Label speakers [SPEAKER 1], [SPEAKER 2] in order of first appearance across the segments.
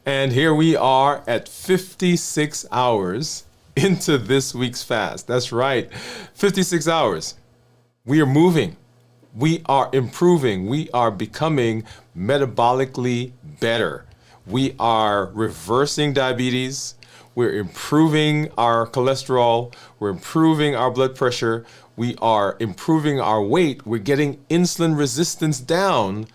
[SPEAKER 1] And here we are at 56 hours into this week's fast. That's right, 56 hours. We are moving. We are improving. We are becoming metabolically better. We are reversing diabetes. We're improving our cholesterol. We're improving our blood pressure. We are improving our weight. We're getting insulin resistance down.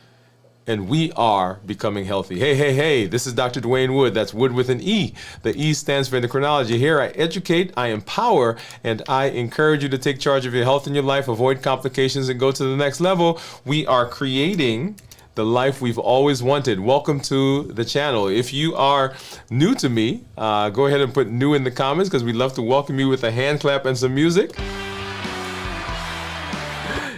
[SPEAKER 1] And we are becoming healthy. Hey, this is Dr. Dwain Woode. That's Wood with an E. The E stands for endocrinology. Here I educate, I empower, and I encourage you to take charge of your health and your life, avoid complications, and go to the next level. We are creating the life we've always wanted. Welcome to the channel. If you are new to me, go ahead and put new in the comments because we'd love to welcome you with a hand clap and some music.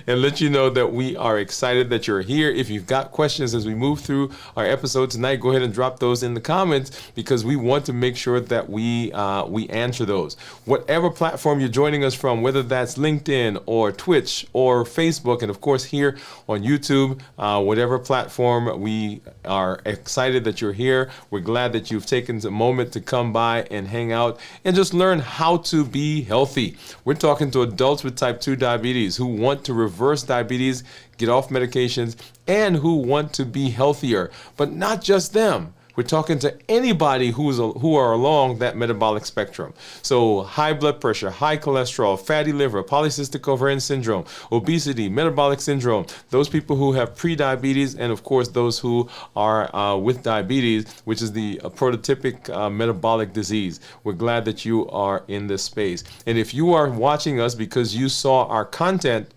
[SPEAKER 1] And let you know that we are excited that you're here. If you've got questions as we move through our episode tonight, go ahead and drop those in the comments because we want to make sure that we answer those. Whatever platform you're joining us from, whether that's LinkedIn or Twitch or Facebook, and of course here on YouTube, whatever platform, we are excited that you're here. We're glad that you've taken a moment to come by and hang out and just learn how to be healthy. We're talking to adults with type 2 diabetes who want to reverse diabetes, get off medications, and who want to be healthier. But not just them. We're talking to anybody who are along that metabolic spectrum. So high blood pressure, high cholesterol, fatty liver, polycystic ovarian syndrome, obesity, metabolic syndrome, those people who have pre-diabetes, and of course those who are with diabetes, which is the prototypic metabolic disease. We're glad that you are in this space. And if you are watching us because you saw our content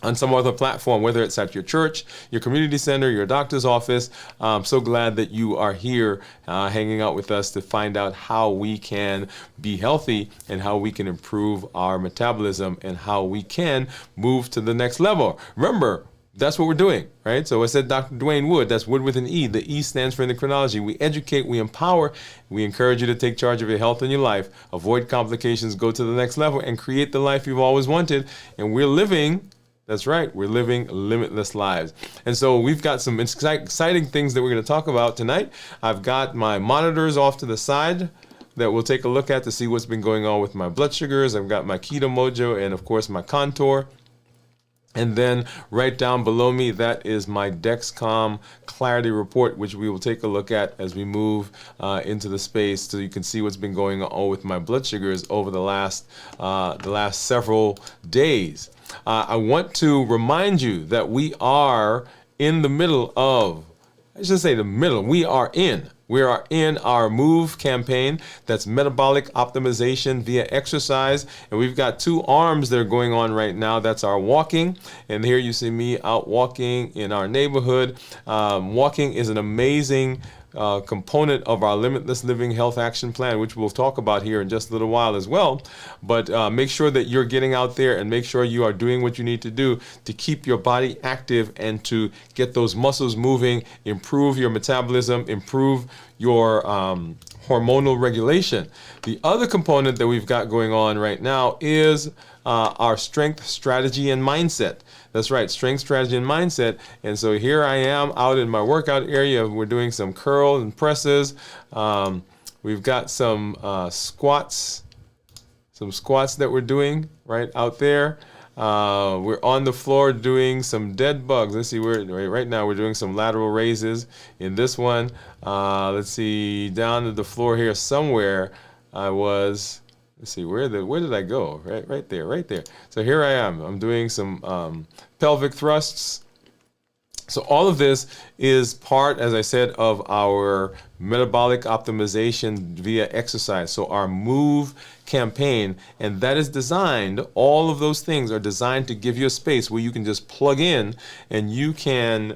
[SPEAKER 1] on some other platform, whether it's at your church, your community center, your doctor's office, I'm so glad that you are here hanging out with us to find out how we can be healthy and how we can improve our metabolism and how we can move to the next level. Remember, that's what we're doing, right? So I said Dr. Dwain Woode, that's Wood with an E. The E stands for endocrinology. We educate, we empower, we encourage you to take charge of your health and your life, avoid complications, go to the next level, and create the life you've always wanted. And we're living... That's right. We're living limitless lives. And so we've got some exciting things that we're going to talk about tonight. I've got my monitors off to the side that we'll take a look at to see what's been going on with my blood sugars. I've got my Keto Mojo and, of course, my Contour. And then right down below me, that is my Dexcom Clarity Report, which we will take a look at as we move into the space so you can see what's been going on with my blood sugars over the last several days. I want to remind you that we are in the middle of, I should say the middle, we are in our MOVE campaign. That's metabolic optimization via exercise. And we've got two arms that are going on right now. That's our walking. And here you see me out walking in our neighborhood. Walking is an amazing component of our Limitless Living Health Action Plan, which we'll talk about here in just a little while as well. But make sure that you're getting out there and make sure you are doing what you need to do to keep your body active and to get those muscles moving, improve your metabolism, improve your hormonal regulation. The other component that we've got going on right now is our strength, strategy, and mindset. That's right, strength, strategy, and mindset. And so here I am out in my workout area. We're doing some curls and presses. We've got some squats that we're doing right out there. We're on the floor doing some dead bugs. Let's see, right now we're doing some lateral raises in this one. Let's see, down to the floor here somewhere I was. Let's see, where did I go? Right there. So here I am. I'm doing some pelvic thrusts. So all of this is part, as I said, of our metabolic optimization via exercise. So our MOVE campaign, and that is designed, all of those things are designed to give you a space where you can just plug in and you can,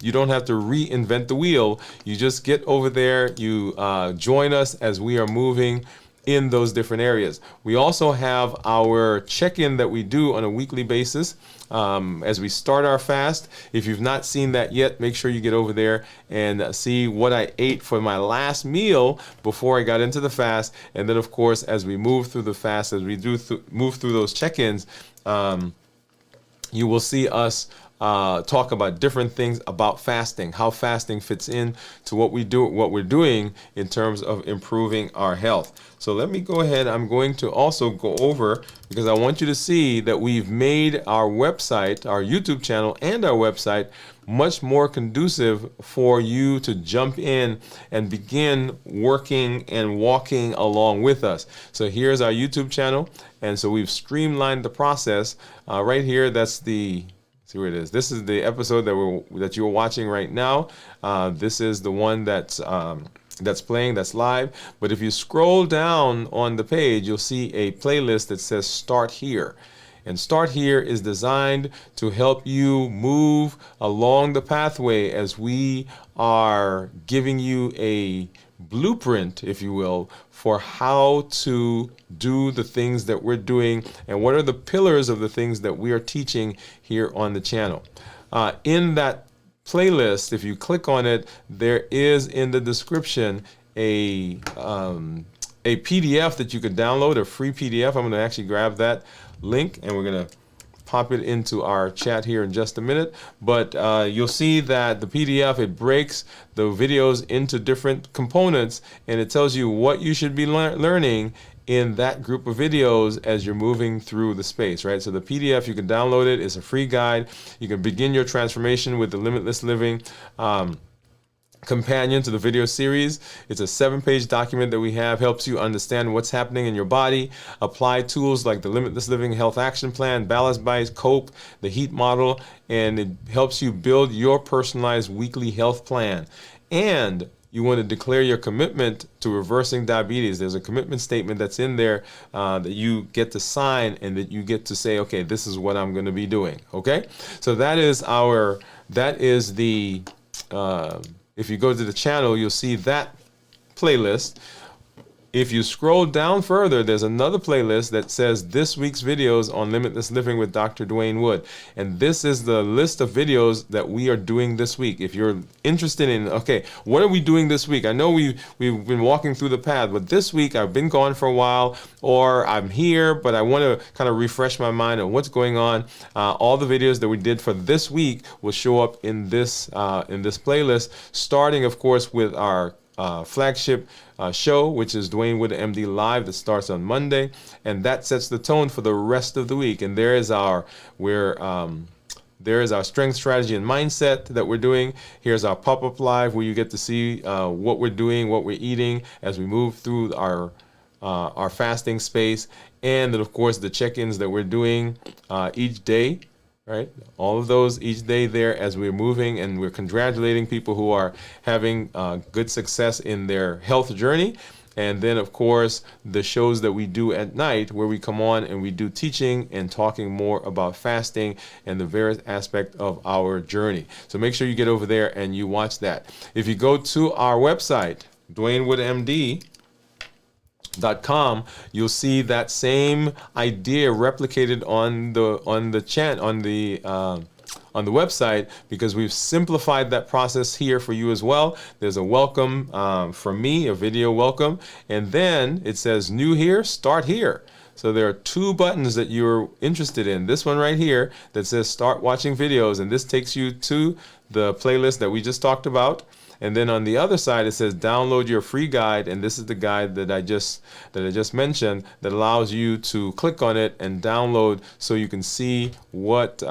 [SPEAKER 1] you don't have to reinvent the wheel. You just get over there, you join us as we are moving in those different areas. We also have our check-in that we do on a weekly basis as we start our fast. If you've not seen that yet, make sure you get over there and see what I ate for my last meal before I got into the fast. And then, of course, as we move through the fast, as we do move through those check-ins, you will see us talk about different things about fasting, how fasting fits in to what we're doing in terms of improving our health. So let me go ahead. I'm going to also go over, because I want you to see that we've made our website, our YouTube channel, and our website much more conducive for you to jump in and begin working and walking along with us. So here's our YouTube channel, and so we've streamlined the process right here. That's the, see where it is. This is the episode that you're watching right now. This is the one that's playing, that's live. But if you scroll down on the page, you'll see a playlist that says Start Here. And Start Here is designed to help you move along the pathway as we are giving you a blueprint, if you will, for how to do the things that we're doing and what are the pillars of the things that we are teaching here on the channel. In that playlist, if you click on it, there is in the description a PDF that you can download, a free PDF. I'm going to actually grab that link and we're going to pop it into our chat here in just a minute. But you'll see that the PDF, it breaks the videos into different components, and it tells you what you should be learning in that group of videos as you're moving through the space, right? So the PDF, you can download it. It's a free guide. You can begin your transformation with the Limitless Living companion to the video series. It's a 7-page document that we have, helps you understand what's happening in your body, apply tools like the Limitless Living Health Action Plan, Ballast Bites, COPE, the HEAT model, and it helps you build your personalized weekly health plan. And you want to declare your commitment to reversing diabetes. There's a commitment statement that's in there that you get to sign, and that you get to say, okay, this is what I'm going to be doing. Okay, so that is the if you go to the channel, you'll see that playlist. If you scroll down further, there's another playlist that says this week's videos on Limitless Living with Dr. Dwain Woode. And this is the list of videos that we are doing this week. If you're interested in, okay, what are we doing this week? I know we've been walking through the path, but this week I've been gone for a while, or I'm here, but I want to kind of refresh my mind on what's going on. All the videos that we did for this week will show up in this playlist, starting, of course, with our flagship show, which is Dwain Woode MD Live, that starts on Monday, and that sets the tone for the rest of the week. And there is our strength, strategy, and mindset that we're doing. Here's our pop-up live, where you get to see what we're doing, what we're eating as we move through our fasting space, and then of course the check-ins that we're doing each day. Right, all of those each day there as we're moving, and we're congratulating people who are having good success in their health journey. And then, of course, the shows that we do at night, where we come on and we do teaching and talking more about fasting and the various aspect of our journey. So make sure you get over there and you watch that. If you go to our website, DwainWoodeMD.com, you'll see that same idea replicated on the website, because we've simplified that process here for you as well. There's a welcome from me, a video welcome, and then it says new here, start here. So there are 2 buttons that you're interested in. This one right here that says start watching videos, and this takes you to the playlist that we just talked about. And then on the other side, it says download your free guide, and this is the guide that I just mentioned, that allows you to click on it and download, so you can see what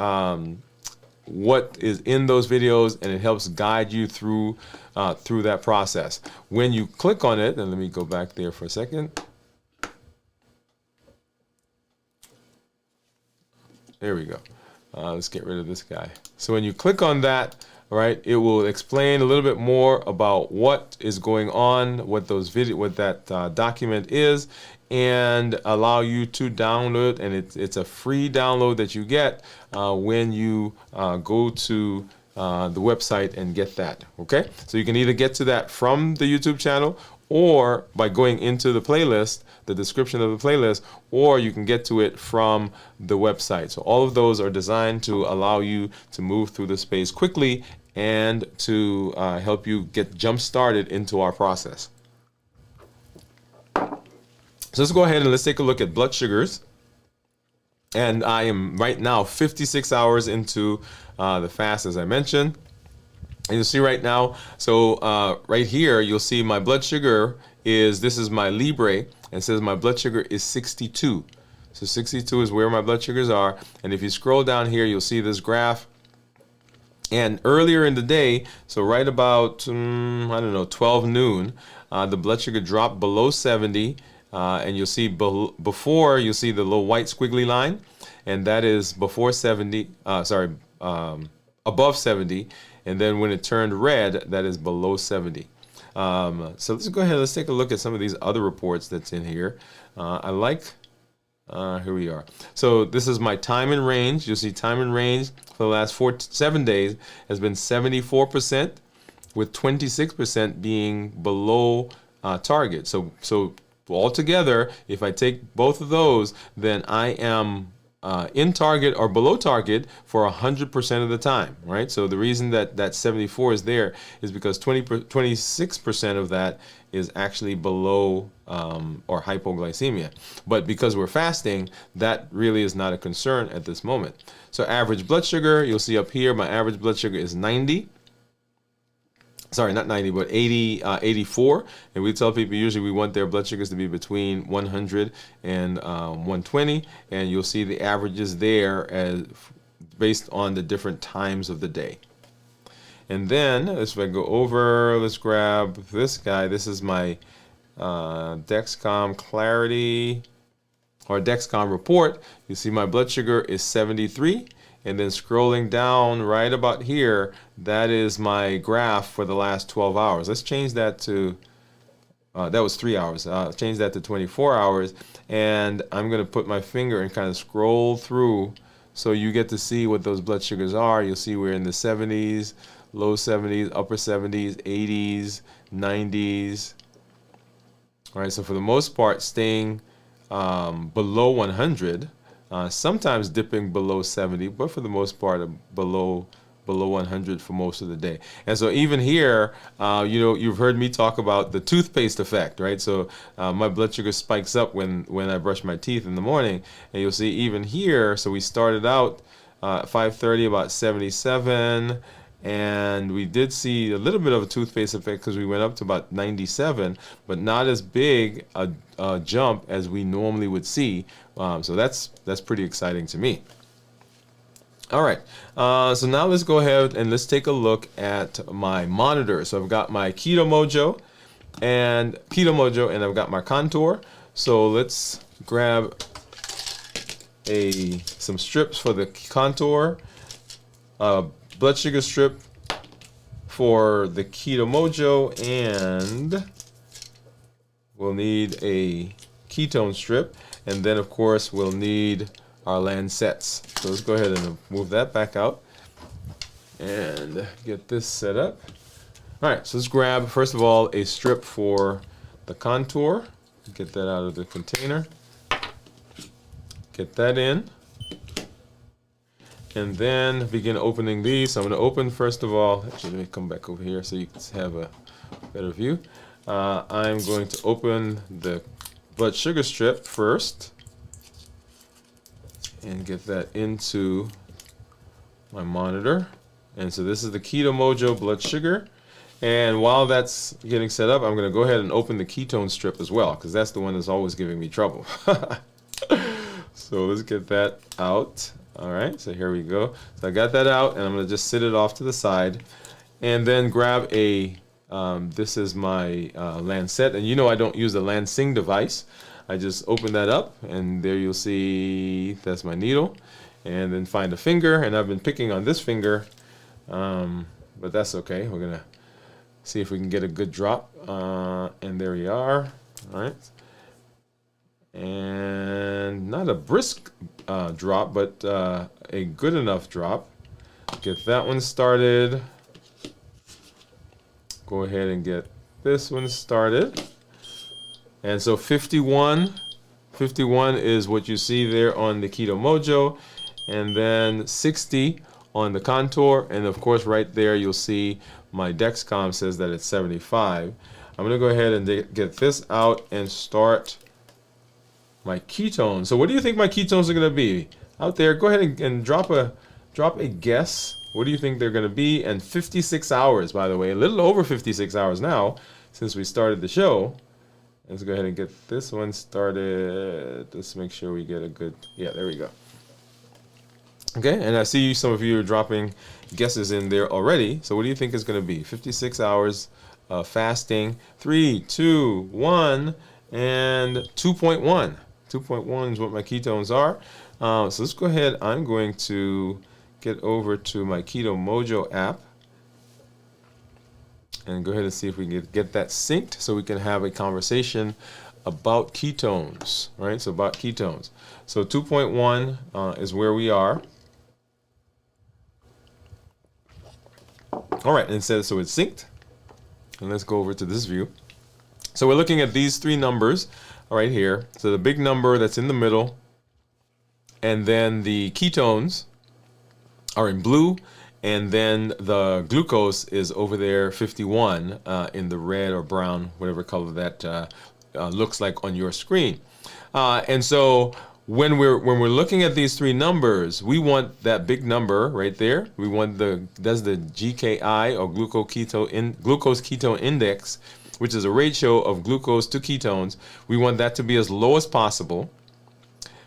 [SPEAKER 1] is in those videos, and it helps guide you through that process. When you click on it, and let me go back there for a second. There we go. Let's get rid of this guy. So when you click on that, right, it will explain a little bit more about what is going on, what that document is, and allow you to download. And it's a free download that you get when you go to the website and get that. Okay, so you can either get to that from the YouTube channel, or by going into the playlist, the description of the playlist, or you can get to it from the website. So all of those are designed to allow you to move through the space quickly and to help you get jump started into our process. So let's go ahead and let's take a look at blood sugars. And I am right now 56 hours into the fast, as I mentioned. And you'll see right now, so right here, you'll see my blood sugar this is my Libre, and it says my blood sugar is 62. So 62 is where my blood sugars are. And if you scroll down here, you'll see this graph. And earlier in the day, so right about, I don't know, 12 noon, the blood sugar dropped below 70. And you'll see before, you'll see the little white squiggly line. And that is before 70, above 70. And then when it turned red, that is below 70. So let's go ahead, let's take a look at some of these other reports that's in here. Here we are. So this is my time in range. You'll see time in range for the last 7 days has been 74%, with 26% being below target. So altogether, if I take both of those, then I am in target or below target for 100% of the time, right? So the reason that 74 is there is because 26% of that is actually below or hypoglycemia. But because we're fasting, that really is not a concern at this moment. So average blood sugar, you'll see up here, my average blood sugar is 90. Sorry, not 90, but 84. And we tell people usually we want their blood sugars to be between 100 and 120. And you'll see the averages there as based on the different times of the day. And then, if I go over, let's grab this guy. This is my Dexcom Clarity or Dexcom report. You see my blood sugar is 73. And then scrolling down right about here, that is my graph for the last 12 hours. Let's change that to, that was 3 hours. Change that to 24 hours. And I'm going to put my finger and kind of scroll through so you get to see what those blood sugars are. You'll see we're in the 70s, low 70s, upper 70s, 80s, 90s. All right, so for the most part, staying below 100. Sometimes dipping below 70, but for the most part, below 100 for most of the day. And so even here, you've heard me talk about the toothpaste effect, right? So my blood sugar spikes up when I brush my teeth in the morning, and you'll see even here. So we started out 5:30 about 77. And we did see a little bit of a toothpaste effect because we went up to about 97, but not as big a jump as we normally would see. So that's pretty exciting to me. All right, so now let's go ahead and let's take a look at my monitor. So I've got my Keto Mojo, and I've got my Contour. So let's grab some strips for the Contour. Blood sugar strip for the Keto Mojo, and we'll need a ketone strip, and then of course we'll need our Lancets. So let's go ahead and move that back out and get this set up. All right, so let's grab first of all a strip for the Contour. Get that out of the container. Get that in. And then begin opening these. So I'm going to open first of all. Actually, let me come back over here so you can have a better view. I'm going to open the blood sugar strip first and get that into my monitor. And so this is the Keto Mojo blood sugar. And while that's getting set up, I'm going to go ahead and open the ketone strip as well, because that's the one that's always giving me trouble. So let's get that out. All right, so here we go. So I got that out, and I'm going to just sit it off to the side, and then grab this is my Lancet, and I don't use the Lansing device. I just open that up, and there you'll see that's my needle, and then find a finger, and I've been picking on this finger, but that's okay. We're going to see if we can get a good drop, and there we are. All right. And not a brisk drop, but a good enough drop. Get that one started. Go ahead and get this one started. And so 51 is what you see there on the Keto Mojo, and then 60 on the Contour, and of course right there you'll see my Dexcom says that it's 75. I'm gonna go ahead and get this out and start my ketones. So what do you think my ketones are going to be? out there, go ahead and drop a guess. What do you think they're going to be? And 56 hours, by the way, a little over 56 hours now since we started the show. Let's go ahead and get this one started. Let's make sure we get a good, yeah, there we go. Okay, and I see some of you are dropping guesses in there already. So what do you think is going to be? 56 hours fasting. 3, 2, 1, and 2.1. 2.1 is what my ketones are. So let's go ahead. I'm going to get over to my Keto Mojo app and go ahead and see if we can get that synced so we can have a conversation about ketones, right? So about ketones. So 2.1 is where we are. All right, and so it's synced. And let's go over to this view. So we're looking at these three numbers right here. So the big number that's in the middle, and then the ketones are in blue, and then the glucose is over there, 51, in the red or brown, whatever color that looks like on your screen. And so when we're looking at these three numbers, we want that big number right there. We want that's the GKI, or glucose ketone index, which is a ratio of glucose to ketones. We want that to be as low as possible.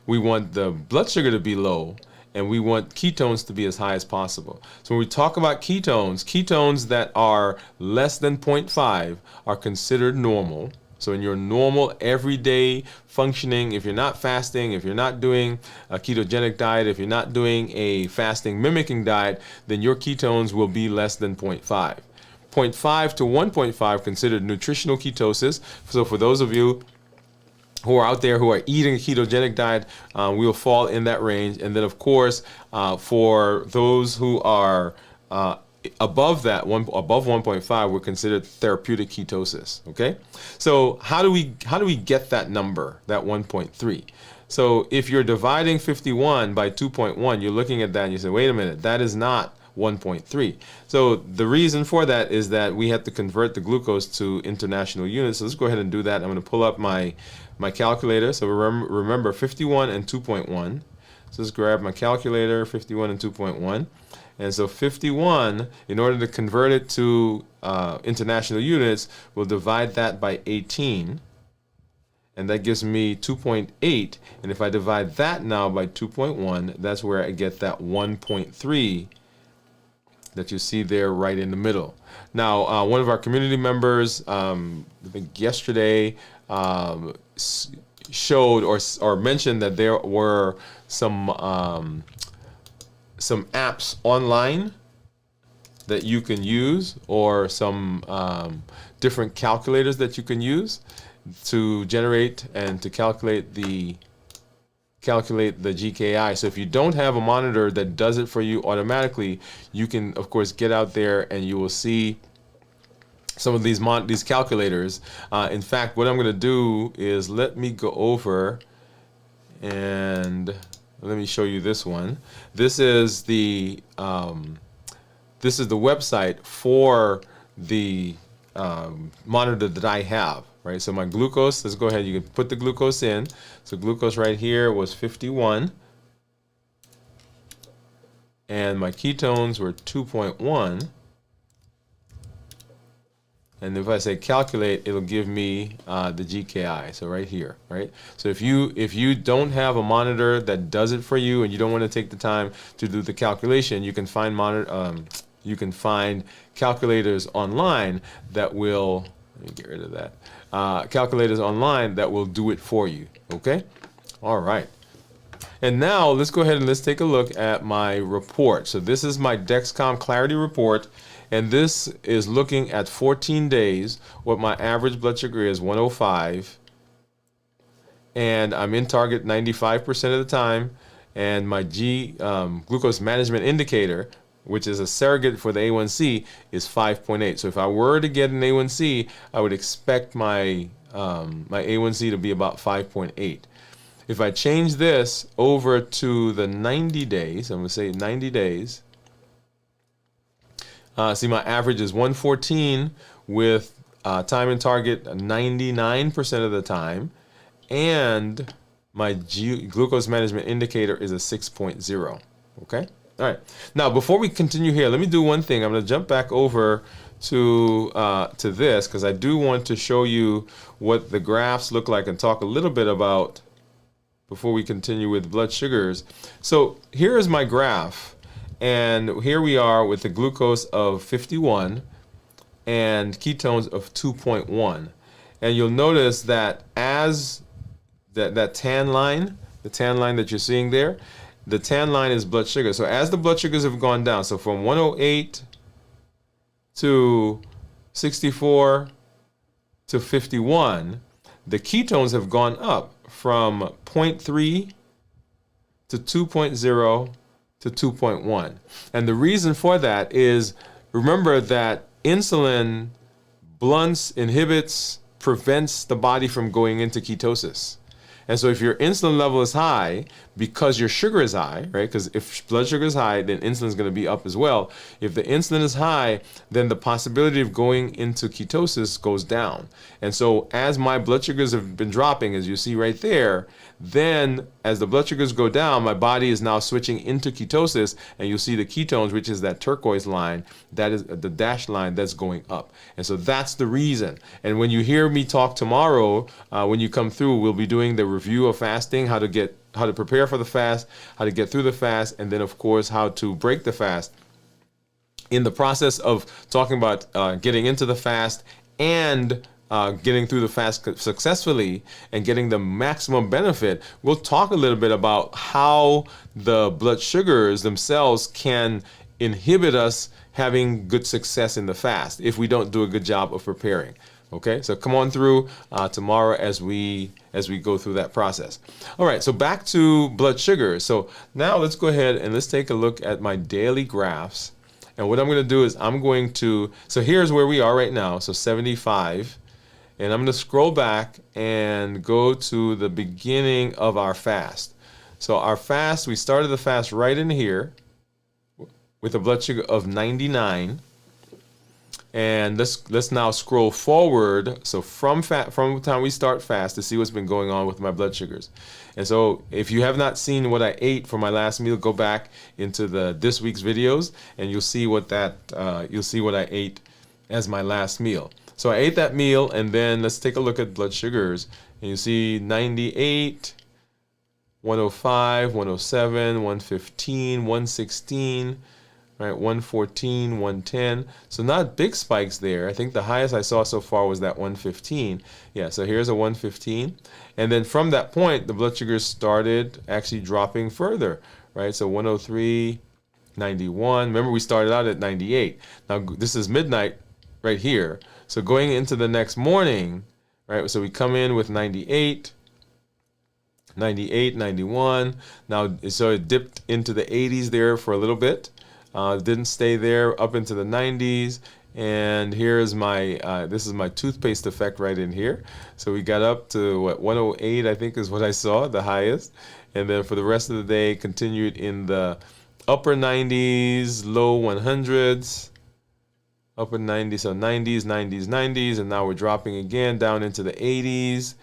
[SPEAKER 1] We want the blood sugar to be low, and we want ketones to be as high as possible. So when we talk about ketones that are less than 0.5 are considered normal. So in your normal everyday functioning, if you're not fasting, if you're not doing a ketogenic diet, if you're not doing a fasting mimicking diet, then your ketones will be less than 0.5. 0.5 to 1.5 considered nutritional ketosis. So for those of you who are out there who are eating a ketogenic diet, we will fall in that range. And then, of course, for those who are above that, above 1.5, we're considered therapeutic ketosis. Okay, so how do we get that number, that 1.3? So if you're dividing 51 by 2.1, you're looking at that and you say, wait a minute, that is not 1.3. So the reason for that is that we have to convert the glucose to international units. So let's go ahead and do that. I'm going to pull up my calculator. So remember 51 and 2.1. So let's grab my calculator, 51 and 2.1. And so 51, in order to convert it to international units, we'll divide that by 18. And that gives me 2.8. And if I divide that now by 2.1, that's where I get that 1.3 that you see there right in the middle. Now, one of our community members, I think yesterday, showed or mentioned that there were some apps online that you can use, or some different calculators that you can use to generate and to calculate the GKI. So if you don't have a monitor that does it for you automatically, you can of course get out there and you will see some of these calculators. In fact, what I'm going to do is let me go over and let me show you this one. This is the website for the monitor that I have. Right, so my glucose, let's go ahead, you can put the glucose in. So glucose right here was 51. And my ketones were 2.1. And if I say calculate, it'll give me the GKI. So right here, right? So if you don't have a monitor that does it for you and you don't want to take the time to do the calculation, you can find calculators online that will, let me get rid of that. Calculators online that will do it for you. Okay? All right. And now let's go ahead and let's take a look at my report. So this is my Dexcom Clarity report, and this is looking at 14 days. What my average blood sugar is 105, and I'm in target 95% of the time. And my glucose management indicator, which is a surrogate for the A1C, is 5.8. So if I were to get an A1C, I would expect my my A1C to be about 5.8. If I change this over to the 90 days, I'm going to say 90 days, see my average is 114 with time in target 99% of the time, and my glucose management indicator is a 6.0. Okay. All right. Now, before we continue here, let me do one thing. I'm going to jump back over to this because I do want to show you what the graphs look like and talk a little bit about before we continue with blood sugars. So here is my graph, and here we are with the glucose of 51 and ketones of 2.1. And you'll notice that as that tan line, the tan line that you're seeing there, the tan line is blood sugar. So as the blood sugars have gone down, so from 108 to 64 to 51, the ketones have gone up from 0.3 to 2.0 to 2.1. And the reason for that is, remember that insulin blunts, inhibits, prevents the body from going into ketosis. And so if your insulin level is high, because your sugar is high, right? Because if blood sugar is high, then insulin is going to be up as well. If the insulin is high, then the possibility of going into ketosis goes down. And so as my blood sugars have been dropping, as you see right there, then as the blood sugars go down, my body is now switching into ketosis, and you'll see the ketones, which is that turquoise line, that is the dashed line that's going up. And so that's the reason. And when you hear me talk tomorrow, when you come through, we'll be doing the review of fasting, how to prepare for the fast, how to get through the fast, and then of course how to break the fast. In the process of talking about getting into the fast and getting through the fast successfully and getting the maximum benefit, we'll talk a little bit about how the blood sugars themselves can inhibit us having good success in the fast if we don't do a good job of preparing. Okay, so come on through tomorrow as we go through that process. All right, so back to blood sugar. So now let's go ahead and let's take a look at my daily graphs. And what I'm going to do is so here's where we are right now, so 75. And I'm going to scroll back and go to the beginning of our fast. So our fast, we started the fast right in here with a blood sugar of 99. And let's now scroll forward. So from the time we start fast to see what's been going on with my blood sugars. And so if you have not seen what I ate for my last meal, go back into this week's videos and you'll see what I ate as my last meal. So I ate that meal, and then let's take a look at blood sugars. And you see 98, 105, 107, 115, 116, right, 114, 110. So not big spikes there. I think the highest I saw so far was that 115. Yeah, so here's a 115. And then from that point, the blood sugars started actually dropping further, right? So 103, 91. Remember, we started out at 98. Now, this is midnight right here. So going into the next morning, right, so we come in with 98, 91. Now, so it dipped into the 80s there for a little bit. Didn't stay there, up into the 90s. And here's this is my toothpaste effect right in here. So we got up to 108, I think is what I saw, the highest. And then for the rest of the day, continued in the upper 90s, low 100s. Upper 90s, so 90s, 90s, 90s, and now we're dropping again down into the 80s.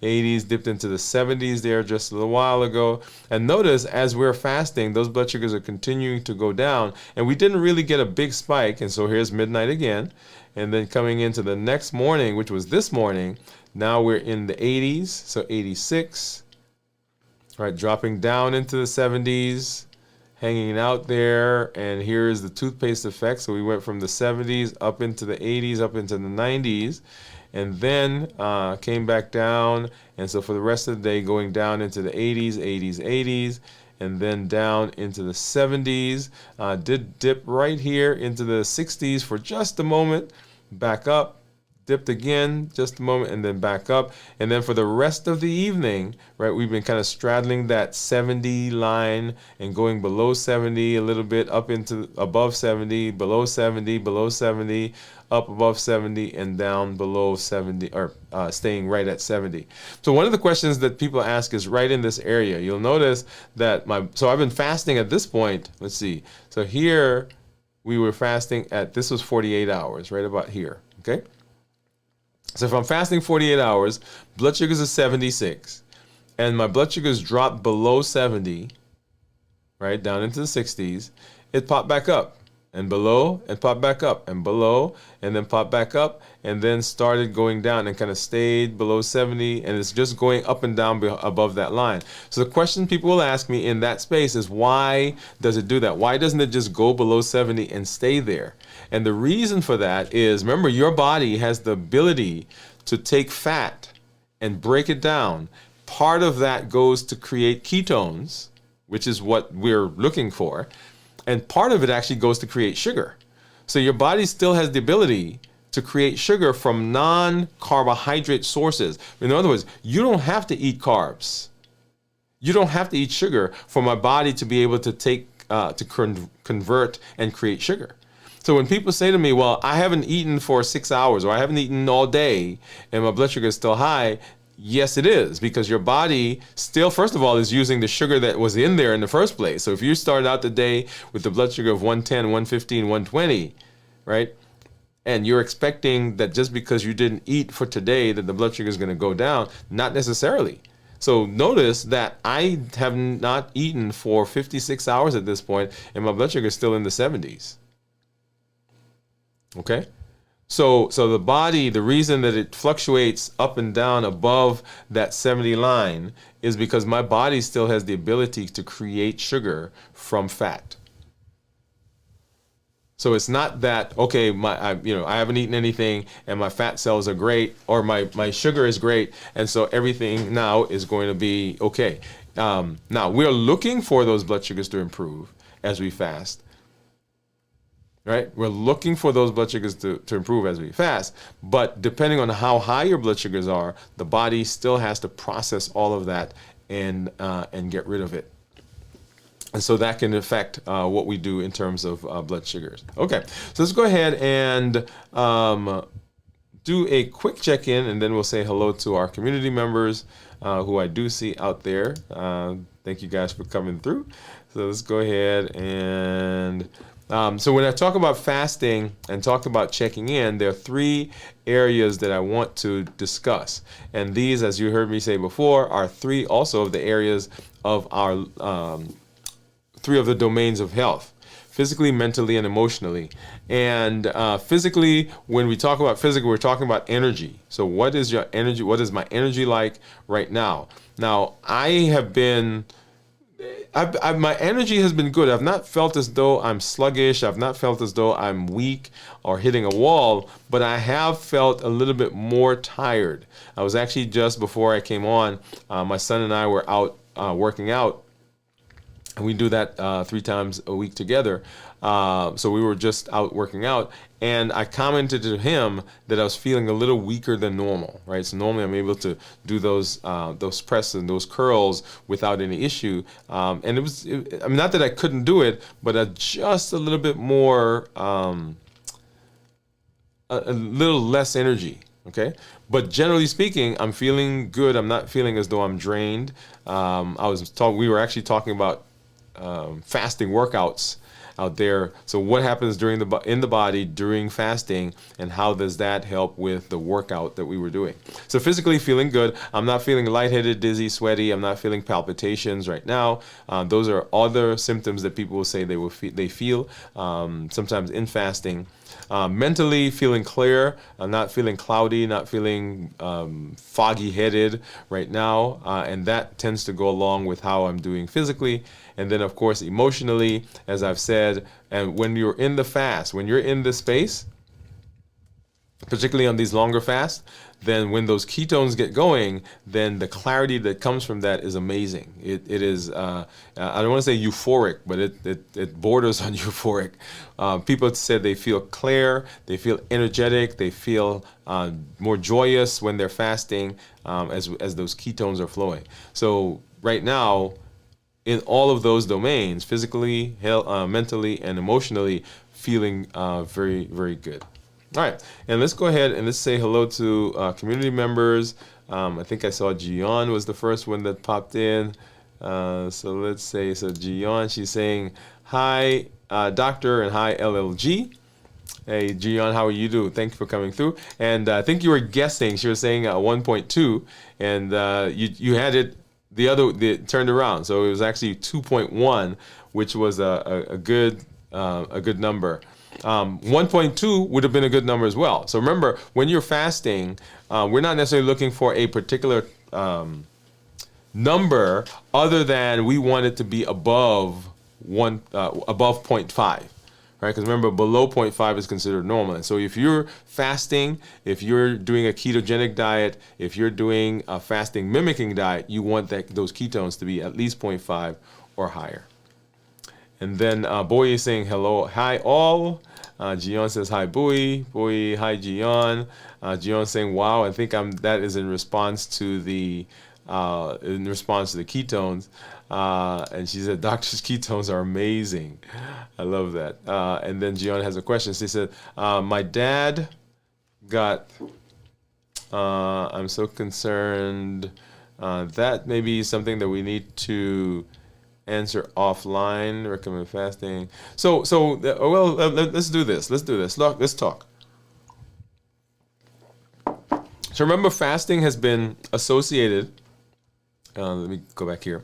[SPEAKER 1] 80s, dipped into the 70s there just a little while ago. And notice as we're fasting, those blood sugars are continuing to go down, and we didn't really get a big spike. And so here's midnight again. And then coming into the next morning, which was this morning, now we're in the 80s, so 86. All right, dropping down into the 70s. Hanging out there, and here's the toothpaste effect. So we went from the 70s up into the 80s, up into the 90s, and then came back down. And so for the rest of the day, going down into the 80s, 80s, 80s, and then down into the 70s. Did dip right here into the 60s for just a moment, back up. Dipped again, just a moment, and then back up. And then for the rest of the evening, right, we've been kind of straddling that 70 line and going below 70 a little bit, up into above 70, below 70, below 70, up above 70, and down below 70, or staying right at 70. So one of the questions that people ask is right in this area. You'll notice that so I've been fasting at this point. Let's see. So here we were fasting this was 48 hours, right about here, okay? So if I'm fasting 48 hours, blood sugars are 76. and my blood sugars dropped below 70, right, down into the 60s, it popped back up and below and popped back up and below and then popped back up and then started going down and kind of stayed below 70, and it's just going up and down above that line. So the question people will ask me in that space is, why does it do that? Why doesn't it just go below 70 and stay there? And the reason for that is, remember, your body has the ability to take fat and break it down. Part of that goes to create ketones, which is what we're looking for. And part of it actually goes to create sugar. So your body still has the ability to create sugar from non-carbohydrate sources. In other words, you don't have to eat carbs. You don't have to eat sugar for my body to be able to convert and create sugar. So when people say to me, well, I haven't eaten for 6 hours, or I haven't eaten all day and my blood sugar is still high, yes, it is, because your body still, first of all, is using the sugar that was in there in the first place. So if you start out the day with the blood sugar of 110, 115, 120, right, and you're expecting that just because you didn't eat for today that the blood sugar is going to go down, not necessarily. So notice that I have not eaten for 56 hours at this point, and my blood sugar is still in the 70s. Okay? So the body, the reason that it fluctuates up and down above that 70 line is because my body still has the ability to create sugar from fat. So it's not that, okay, I haven't eaten anything and my fat cells are great, or my sugar is great, and so everything now is going to be okay. Now, we're looking for those blood sugars to improve as we fast. Right? We're looking for those blood sugars to improve as we fast, but depending on how high your blood sugars are, the body still has to process all of that and get rid of it. And so that can affect what we do in terms of blood sugars. Okay, so let's go ahead and do a quick check-in, and then we'll say hello to our community members who I do see out there. Thank you guys for coming through. So let's go ahead and... so when I talk about fasting and talk about checking in, there are 3 areas that I want to discuss. And these, as you heard me say before, are 3 also of the areas of our 3 of the domains of health: physically, mentally, and emotionally. And physically, when we talk about physical, we're talking about energy. So what is your energy? What is my energy like right now? Now, my energy has been good. I've not felt as though I'm sluggish. I've not felt as though I'm weak or hitting a wall, but I have felt a little bit more tired. I was actually, just before I came on, my son and I were out working out, and we do that 3 times a week together. So we were just out working out, and I commented to him that I was feeling a little weaker than normal, right? So normally I'm able to do those press and those curls without any issue. And it was, not that I couldn't do it, but just a little bit more, a little less energy. Okay, but generally speaking, I'm feeling good. I'm not feeling as though I'm drained. We were actually talking about fasting workouts out there. So what happens in the body during fasting, and how does that help with the workout that we were doing? So physically feeling good. I'm not feeling lightheaded, dizzy, sweaty. I'm not feeling palpitations right now. Those are other symptoms that people will say they feel sometimes in fasting. Mentally feeling clear. I'm not feeling cloudy, not feeling foggy-headed right now, and that tends to go along with how I'm doing physically. And then, of course, emotionally, as I've said, and when you're in the fast, when you're in this space, particularly on these longer fasts, then when those ketones get going, then the clarity that comes from that is amazing. It is, I don't want to say euphoric, but it borders on euphoric. People said they feel clear, they feel energetic, they feel more joyous when they're fasting as those ketones are flowing. So right now, in all of those domains, physically, mentally, and emotionally, feeling very, very good. All right, and let's go ahead and let's say hello to community members. I think I saw Gian was the first one that popped in. So let's say, Gian, she's saying, hi, doctor, and hi, LLG. Hey, Gian, how are you doing? Thank you for coming through. And I think you were guessing, she was saying 1.2, and you had it the turned around. So it was actually 2.1, which was a good number. 1.2 would have been a good number as well. So remember, when you're fasting, we're not necessarily looking for a particular number other than we want it to be above above 0.5. Right? Because remember, below 0.5 is considered normal. And so if you're fasting, if you're doing a ketogenic diet, if you're doing a fasting mimicking diet, you want those ketones to be at least 0.5 or higher. And then Boy is saying hello, hi all. Gion says hi Boy. Boy, hi Gion. Gion saying wow. I think that is in response to the ketones. And she said, doctor's ketones are amazing. I love that. And then Gion has a question. She said, my dad got, I'm so concerned. That may be something that we need to answer offline. Recommend fasting. So let's do this. Let's talk. So remember, fasting has been associated. Let me go back here.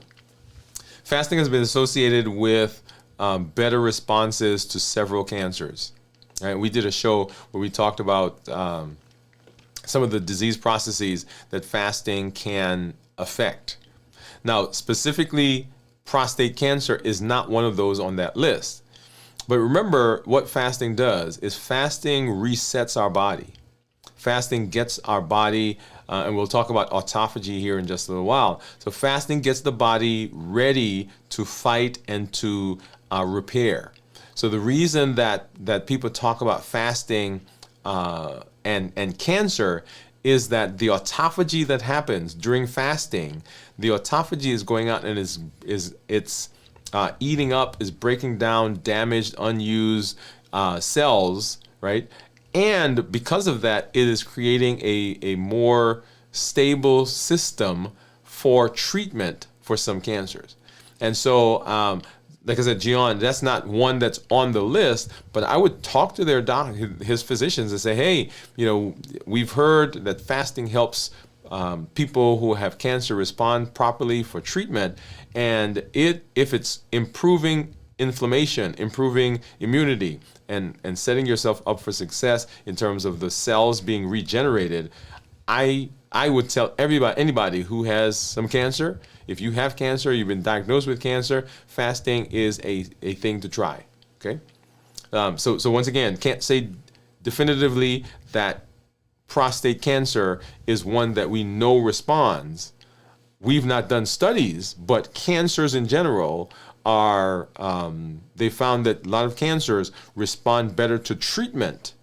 [SPEAKER 1] Fasting has been associated with better responses to several cancers. Right? We did a show where we talked about some of the disease processes that fasting can affect. Now, specifically, prostate cancer is not one of those on that list. But remember, what fasting does is fasting resets our body. Fasting gets our body, and we'll talk about autophagy here in just a little while. So fasting gets the body ready to fight and to repair. So the reason that people talk about fasting and cancer is that the autophagy that happens during fasting, the autophagy is going out and it's eating up, is breaking down damaged, unused cells, right? And because of that, it is creating a more stable system for treatment for some cancers. And so, like I said, Gian, that's not one that's on the list, but I would talk to their his physicians and say, hey, we've heard that fasting helps people who have cancer respond properly for treatment. And if it's improving inflammation, improving immunity, and setting yourself up for success in terms of the cells being regenerated, I would tell anybody who has some cancer, if you have cancer, you've been diagnosed with cancer, fasting is a thing to try. Okay, so once again, can't say definitively that prostate cancer is one that we know responds. We've not done studies, but cancers in general are, they found that a lot of cancers respond better to treatment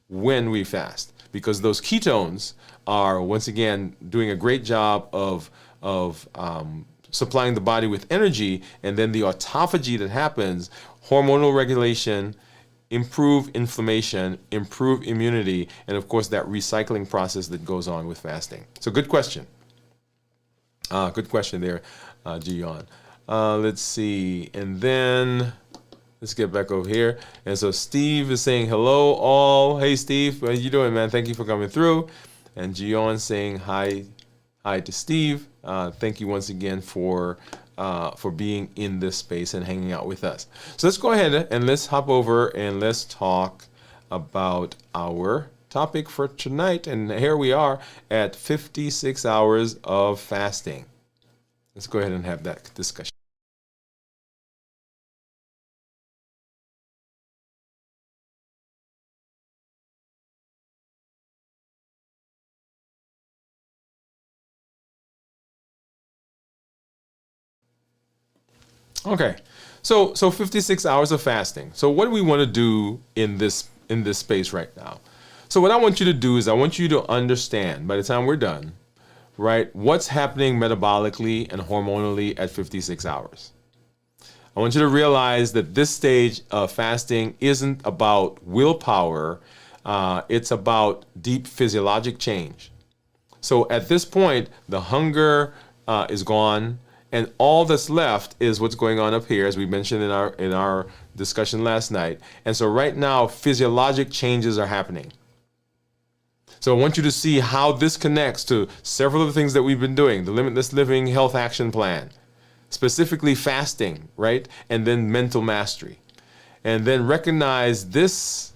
[SPEAKER 1] when we fast, because those ketones are, once again, doing a great job of supplying the body with energy, and then the autophagy that happens, hormonal regulation, improve inflammation, improve immunity, and of course that recycling process that goes on with fasting. So good question. Good question there, Gian. Let's see, and then let's get back over here. And so Steve is saying hello all. Hey Steve, how you doing, man? Thank you for coming through. And Gian saying hi to Steve. Thank you once again for being in this space and hanging out with us. So let's go ahead and let's hop over and let's talk about our topic for tonight. And here we are at 56 hours of fasting. Let's go ahead and have that discussion. Okay, so 56 hours of fasting. So what do we want to do in this space right now? So what I want you to do is I want you to understand, by the time we're done, right, what's happening metabolically and hormonally at 56 hours. I want you to realize that this stage of fasting isn't about willpower. It's about deep physiologic change. So at this point, the hunger is gone. And all that's left is what's going on up here, as we mentioned in our discussion last night. And so right now, physiologic changes are happening. So I want you to see how this connects to several of the things that we've been doing, the Limitless Living Health Action Plan, specifically fasting, right? And then mental mastery. And then recognize this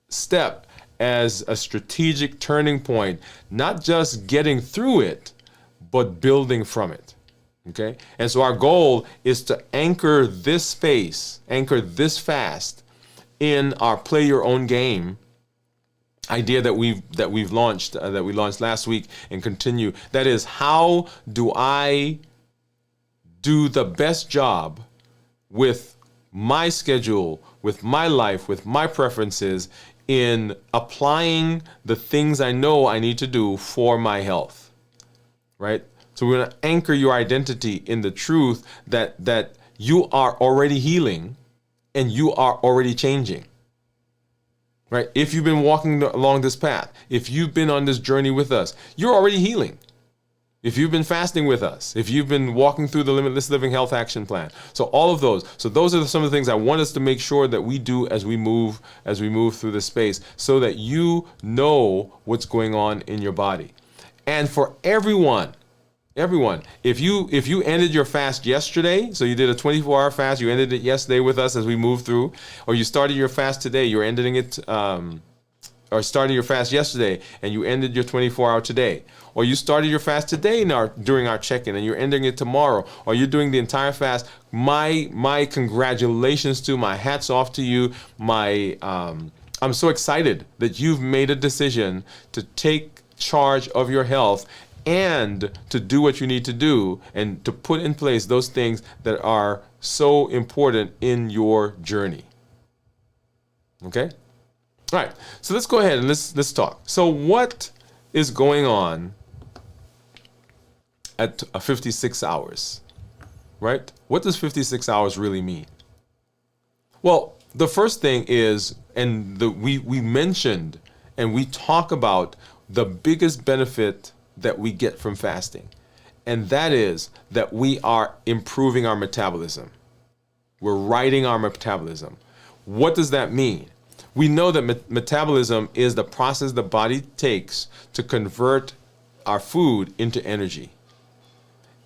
[SPEAKER 1] step as a strategic turning point, not just getting through it, but building from it. Okay? And so our goal is to anchor this space, anchor this fast in our play your own game idea that we launched last week and continue. That is, how do I do the best job with my schedule, with my life, with my preferences in applying the things I know I need to do for my health, right? So we're going to anchor your identity in the truth that you are already healing and you are already changing, right? If you've been walking along this path, if you've been on this journey with us, you're already healing. If you've been fasting with us, if you've been walking through the Limitless Living Health Action Plan. So all of those. So those are some of the things I want us to make sure that we do as we move through this space, so that you know what's going on in your body. And for everyone, if you ended your fast yesterday, so you did a 24-hour fast, you ended it yesterday with us as we moved through, or you started your fast today, you're ending it, or started your fast yesterday and you ended your 24-hour today, or you started your fast today during our check-in and you're ending it tomorrow, or you're doing the entire fast, my congratulations to, my hats off to you. I'm so excited that you've made a decision to take charge of your health and to do what you need to do and to put in place those things that are so important in your journey. Okay? All right, so let's go ahead and let's talk. So what is going on at 56 hours, right? What does 56 hours really mean? Well, the first thing is, we mentioned and we talk about the biggest benefit that we get from fasting, and that is that we are improving our metabolism. We're righting our metabolism. What does that mean? We know that metabolism is the process the body takes to convert our food into energy.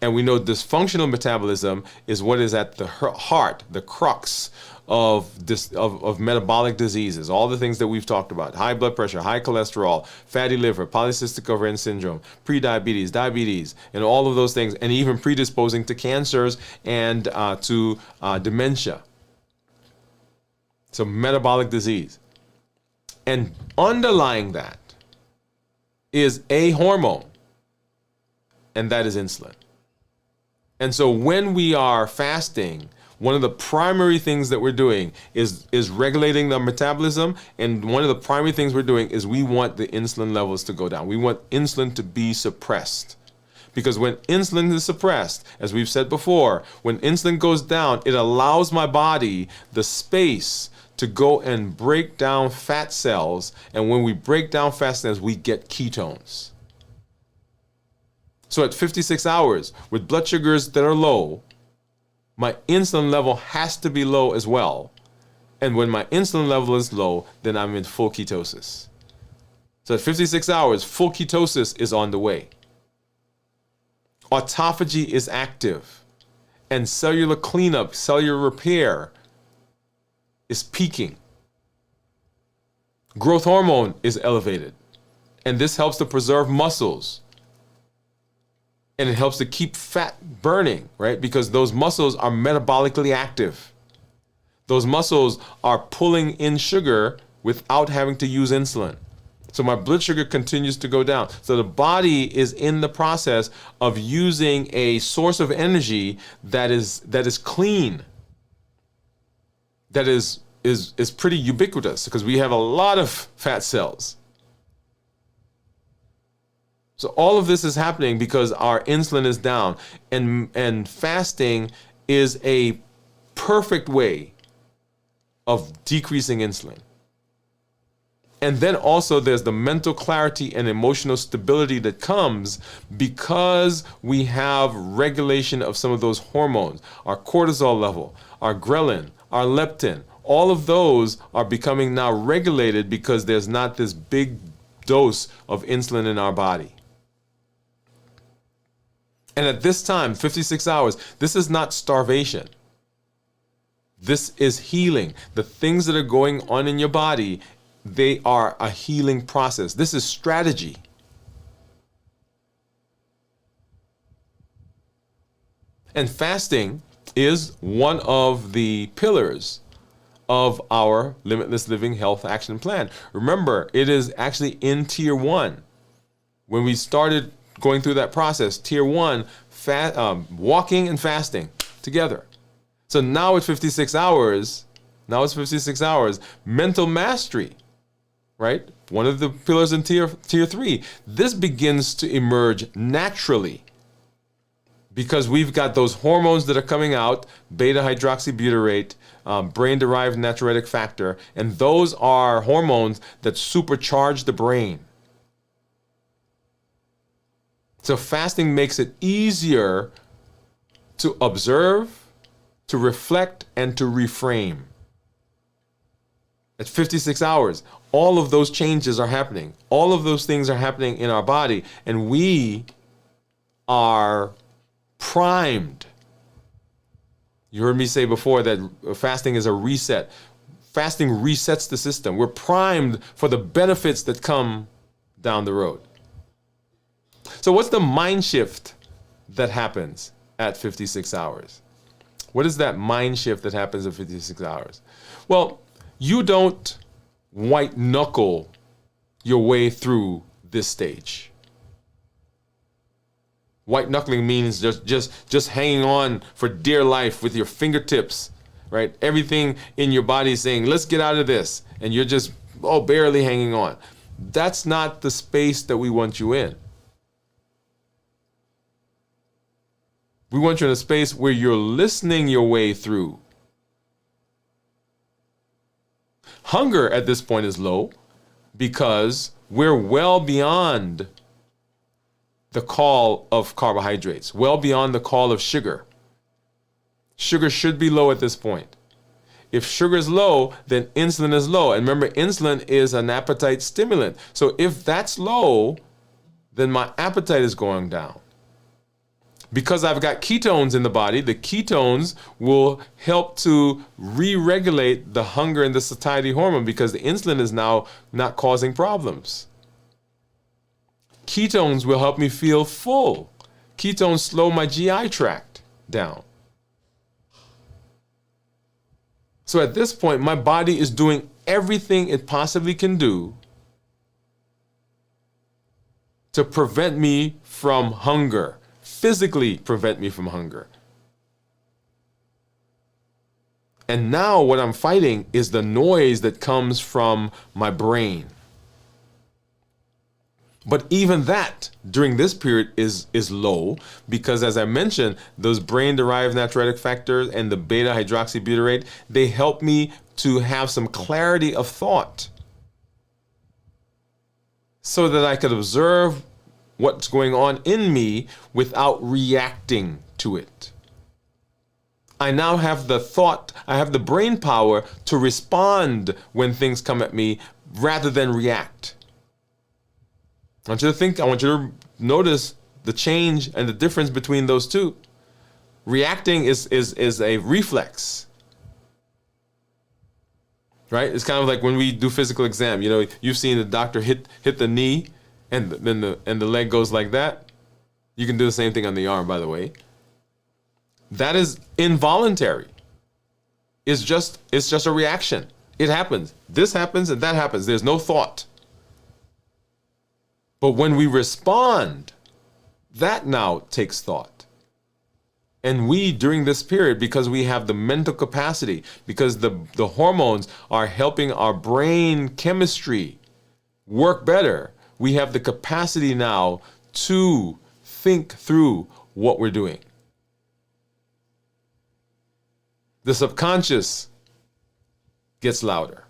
[SPEAKER 1] And we know dysfunctional metabolism is what is at the heart, the crux of metabolic diseases, all the things that we've talked about: high blood pressure, high cholesterol, fatty liver, polycystic ovarian syndrome, prediabetes, diabetes, and all of those things, and even predisposing to cancers and to dementia. So metabolic disease. And underlying that is a hormone, and that is insulin. And so when we are fasting, one of the primary things that we're doing is regulating the metabolism, and one of the primary things we're doing is we want the insulin levels to go down. We want insulin to be suppressed. Because when insulin is suppressed, as we've said before, when insulin goes down, it allows my body the space to go and break down fat cells. And when we break down fat cells, we get ketones. So at 56 hours, with blood sugars that are low, my insulin level has to be low as well. And when my insulin level is low, then I'm in full ketosis. So at 56 hours, full ketosis is on the way. Autophagy is active, and cellular cleanup, cellular repair is peaking. Growth hormone is elevated, and this helps to preserve muscles, and it helps to keep fat burning, right? Because those muscles are metabolically active. Those muscles are pulling in sugar without having to use insulin. So my blood sugar continues to go down. So the body is in the process of using a source of energy that is clean, that is pretty ubiquitous, because we have a lot of fat cells. So all of this is happening because our insulin is down, and fasting is a perfect way of decreasing insulin. And then also there's the mental clarity and emotional stability that comes because we have regulation of some of those hormones. Our cortisol level, our ghrelin, our leptin, all of those are becoming now regulated because there's not this big dose of insulin in our body. And at this time, 56 hours, this is not starvation. This is healing. The things that are going on in your body, they are a healing process. This is strategy. And fasting is one of the pillars of our Limitless Living Health Action Plan. Remember, it is actually in Tier 1. When we started going through that process, Tier 1, walking and fasting together. So now it's 56 hours. Mental mastery, right? One of the pillars in Tier 3. This begins to emerge naturally because we've got those hormones that are coming out, beta-hydroxybutyrate, brain-derived natriuretic factor, and those are hormones that supercharge the brain. So fasting makes it easier to observe, to reflect, and to reframe. At 56 hours, all of those changes are happening. All of those things are happening in our body, and we are primed. You heard me say before that fasting is a reset. Fasting resets the system. We're primed for the benefits that come down the road. So what's the mind shift that happens at 56 hours? What is that mind shift that happens at 56 hours? Well, you don't white knuckle your way through this stage. White knuckling means just hanging on for dear life with your fingertips, right? Everything in your body is saying, let's get out of this. And you're just, barely hanging on. That's not the space that we want you in. We want you in a space where you're listening your way through. Hunger at this point is low because we're well beyond the call of carbohydrates, well beyond the call of sugar. Sugar should be low at this point. If sugar is low, then insulin is low. And remember, insulin is an appetite stimulant. So if that's low, then my appetite is going down. Because I've got ketones in the body, the ketones will help to re-regulate the hunger and the satiety hormone because the insulin is now not causing problems. Ketones will help me feel full. Ketones slow my GI tract down. So at this point, my body is doing everything it possibly can do to prevent me from hunger, physically prevent me from hunger. And now what I'm fighting is the noise that comes from my brain. But even that during this period is low because, as I mentioned, those brain-derived natriuretic factors and the beta-hydroxybutyrate, they help me to have some clarity of thought so that I could observe what's going on in me without reacting to it. I now have the thought, I have the brain power to respond when things come at me rather than react. I want you to think, I want you to notice the change and the difference between those two. Reacting is a reflex, right? It's kind of like when we do physical exam. You know, you've seen the doctor hit the knee and then the leg goes like that. You can do the same thing on the arm, by the way. That is involuntary. It's just a reaction. It happens. This happens and that happens. There's no thought. But when we respond, that now takes thought. And we, during this period, because we have the mental capacity, because the hormones are helping our brain chemistry work better, we have the capacity now to think through what we're doing. The subconscious gets louder.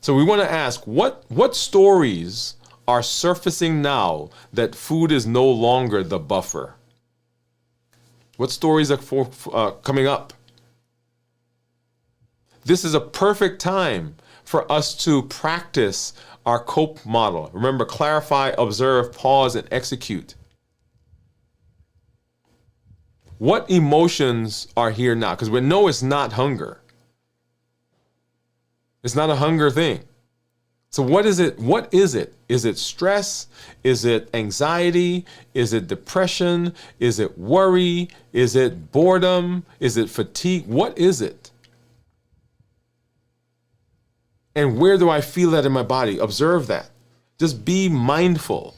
[SPEAKER 1] So we want to ask, what stories are surfacing now that food is no longer the buffer? What stories are coming up? This is a perfect time for us to practice our COPE model. Remember, clarify, observe, pause, and execute. What emotions are here now? Because we know it's not hunger. It's not a hunger thing. So what is it? What is it? Is it stress? Is it anxiety? Is it depression? Is it worry? Is it boredom? Is it fatigue? What is it? And where do I feel that in my body? Observe that. Just be mindful.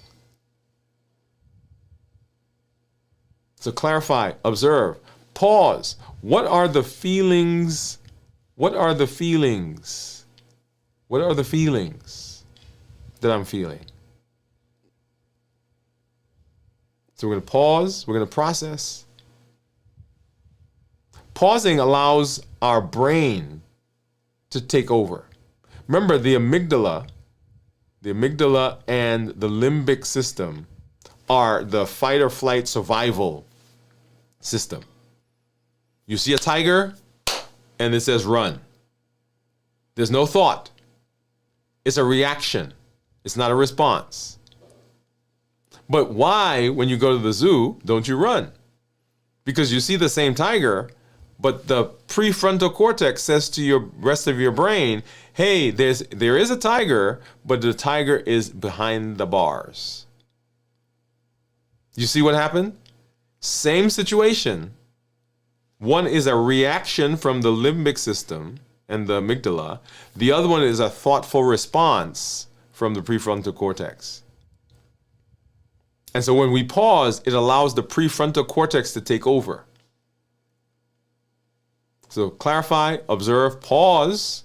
[SPEAKER 1] So clarify, observe, pause. What are the feelings? What are the feelings? What are the feelings that I'm feeling? So we're going to pause. We're going to process. Pausing allows our brain to take over. Remember, the amygdala and the limbic system are the fight or flight survival system. You see a tiger and it says run. There's no thought. It's a reaction. It's not a response. But why, when you go to the zoo, don't you run? Because you see the same tiger, but the prefrontal cortex says to your rest of your brain, hey, there is a tiger, but the tiger is behind the bars. You see what happened? Same situation. One is a reaction from the limbic system and the amygdala. The other one is a thoughtful response from the prefrontal cortex. And so when we pause, it allows the prefrontal cortex to take over. So clarify, observe, pause,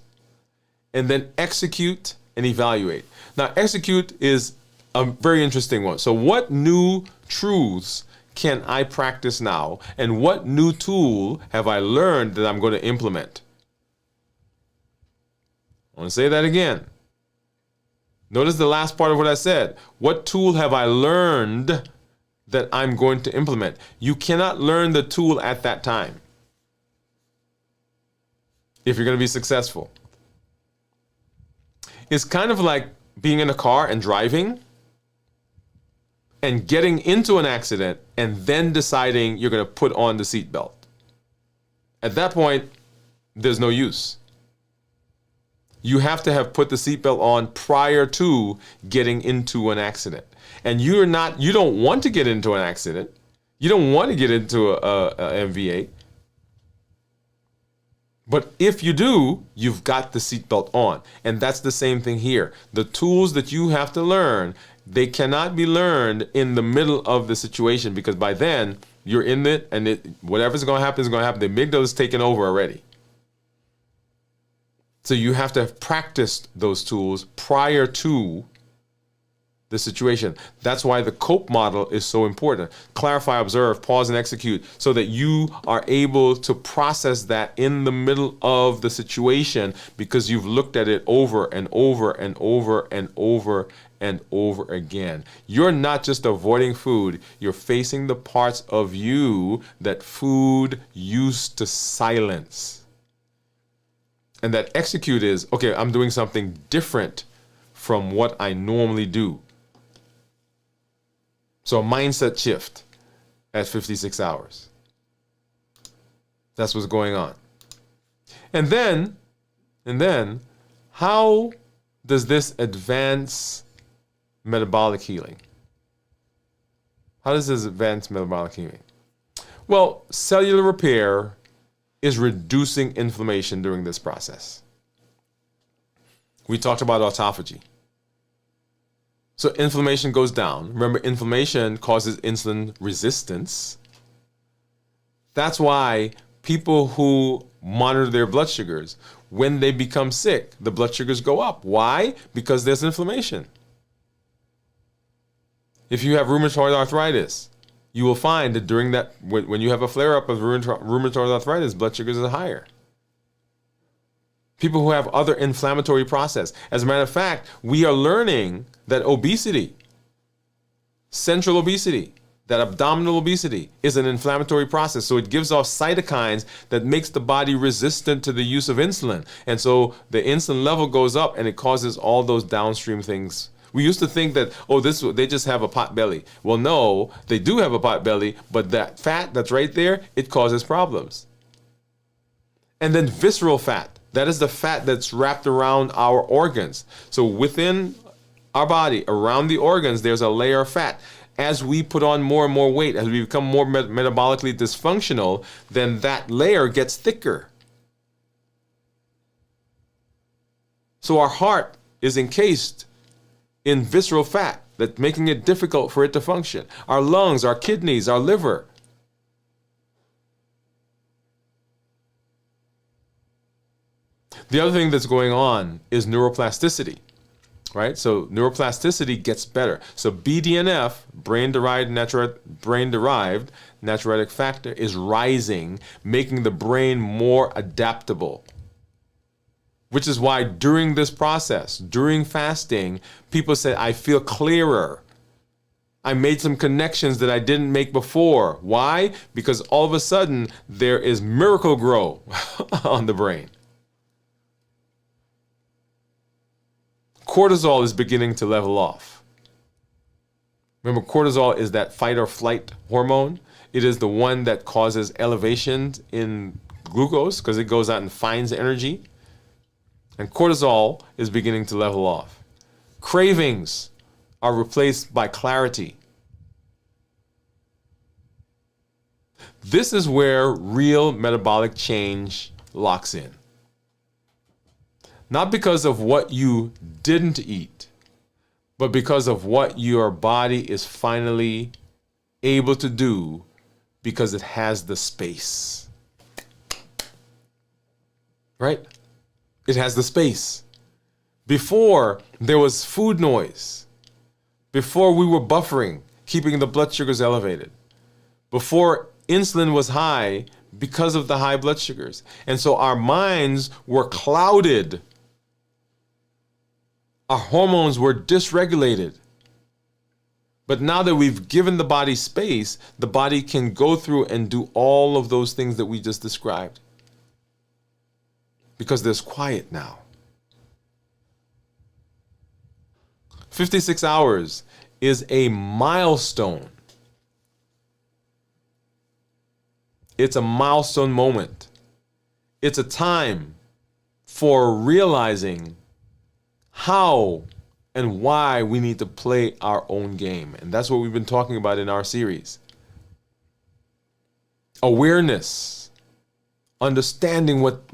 [SPEAKER 1] and then execute and evaluate. Now, execute is a very interesting one. So what new truths can I practice now? And what new tool have I learned that I'm going to implement? I want to say that again. Notice the last part of what I said. What tool have I learned that I'm going to implement? You cannot learn the tool at that time if you're going to be successful. It's kind of like being in a car and driving and getting into an accident and then deciding you're going to put on the seatbelt. At that point, there's no use. You have to have put the seatbelt on prior to getting into an accident. And you don't want to get into an accident. You don't want to get into a MVA. But if you do, you've got the seatbelt on. And that's the same thing here. The tools that you have to learn, they cannot be learned in the middle of the situation, because by then you're in it and whatever's going to happen is going to happen. The amygdala is taken over already. So you have to have practiced those tools prior to the situation. That's why the COPE model is so important. Clarify, observe, pause, and execute, so that you are able to process that in the middle of the situation, because you've looked at it over and over and over and over and over again. You're not just avoiding food, you're facing the parts of you that food used to silence. And that execute is, okay, I'm doing something different from what I normally do. So a mindset shift at 56 hours. That's what's going on. And then, how does this advance metabolic healing? How does this advance metabolic healing? Well, cellular repair is reducing inflammation during this process. We talked about autophagy. So inflammation goes down. Remember, inflammation causes insulin resistance. That's why people who monitor their blood sugars, when they become sick, the blood sugars go up. Why? Because there's inflammation. If you have rheumatoid arthritis, you will find that during that, when you have a flare-up of rheumatoid arthritis, blood sugars are higher. People who have other inflammatory process. As a matter of fact, we are learning that obesity, central obesity, That abdominal obesity is an inflammatory process. So it gives off cytokines that makes the body resistant to the use of insulin. And so the insulin level goes up and it causes all those downstream things. We used to think that, they just have a pot belly. Well, no, they do have a pot belly, but that fat that's right there, it causes problems. And then visceral fat. That is the fat that's wrapped around our organs. So within our body, around the organs, there's a layer of fat. As we put on more and more weight, as we become more metabolically dysfunctional, then that layer gets thicker. So our heart is encased in visceral fat, that's making it difficult for it to function. Our lungs, our kidneys, our liver. The other thing that's going on is neuroplasticity. Right? So neuroplasticity gets better. So BDNF, brain-derived natriuretic factor, is rising, making the brain more adaptable. Which is why during this process, during fasting, people say, I feel clearer. I made some connections that I didn't make before. Why? Because all of a sudden, there is miracle grow on the brain. Cortisol is beginning to level off. Remember, cortisol is that fight or flight hormone. It is the one that causes elevations in glucose because it goes out and finds energy. And cortisol is beginning to level off. Cravings are replaced by clarity. This is where real metabolic change locks in. Not because of what you didn't eat, but because of what your body is finally able to do because it has the space. Right? It has the space. Before, there was food noise. Before, we were buffering, keeping the blood sugars elevated. Before, insulin was high because of the high blood sugars. And so our minds were clouded. Our hormones were dysregulated. But now that we've given the body space, the body can go through and do all of those things that we just described. Because there's quiet now. 56 hours is a milestone. It's a milestone moment. It's a time for realizing how and why we need to play our own game. And that's what we've been talking about in our series. Awareness, understanding what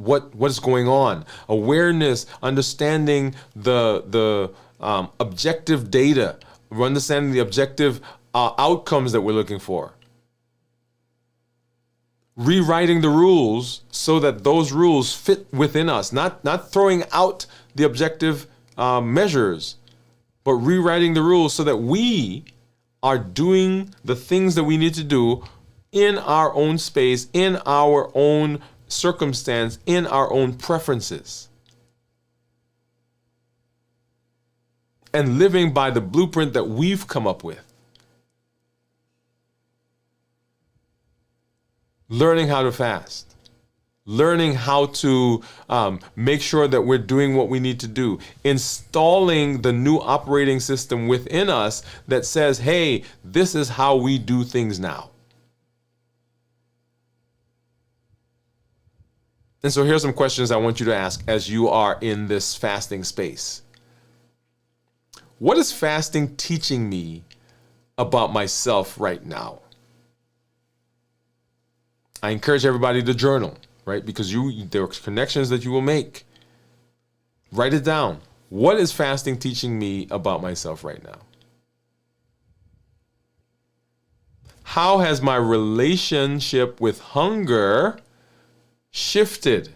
[SPEAKER 1] is going on. Awareness, understanding the objective data, understanding the objective outcomes that we're looking for. Rewriting the rules so that those rules fit within us, not throwing out the objective measures, but rewriting the rules so that we are doing the things that we need to do in our own space, in our own circumstance, in our own preferences. And living by the blueprint that we've come up with. Learning how to fast. Learning how to make sure that we're doing what we need to do. Installing the new operating system within us that says, hey, this is how we do things now. And so here's some questions I want you to ask as you are in this fasting space. What is fasting teaching me about myself right now? I encourage everybody to journal, right? Because there are connections that you will make. Write it down. What is fasting teaching me about myself right now? How has my relationship with hunger shifted?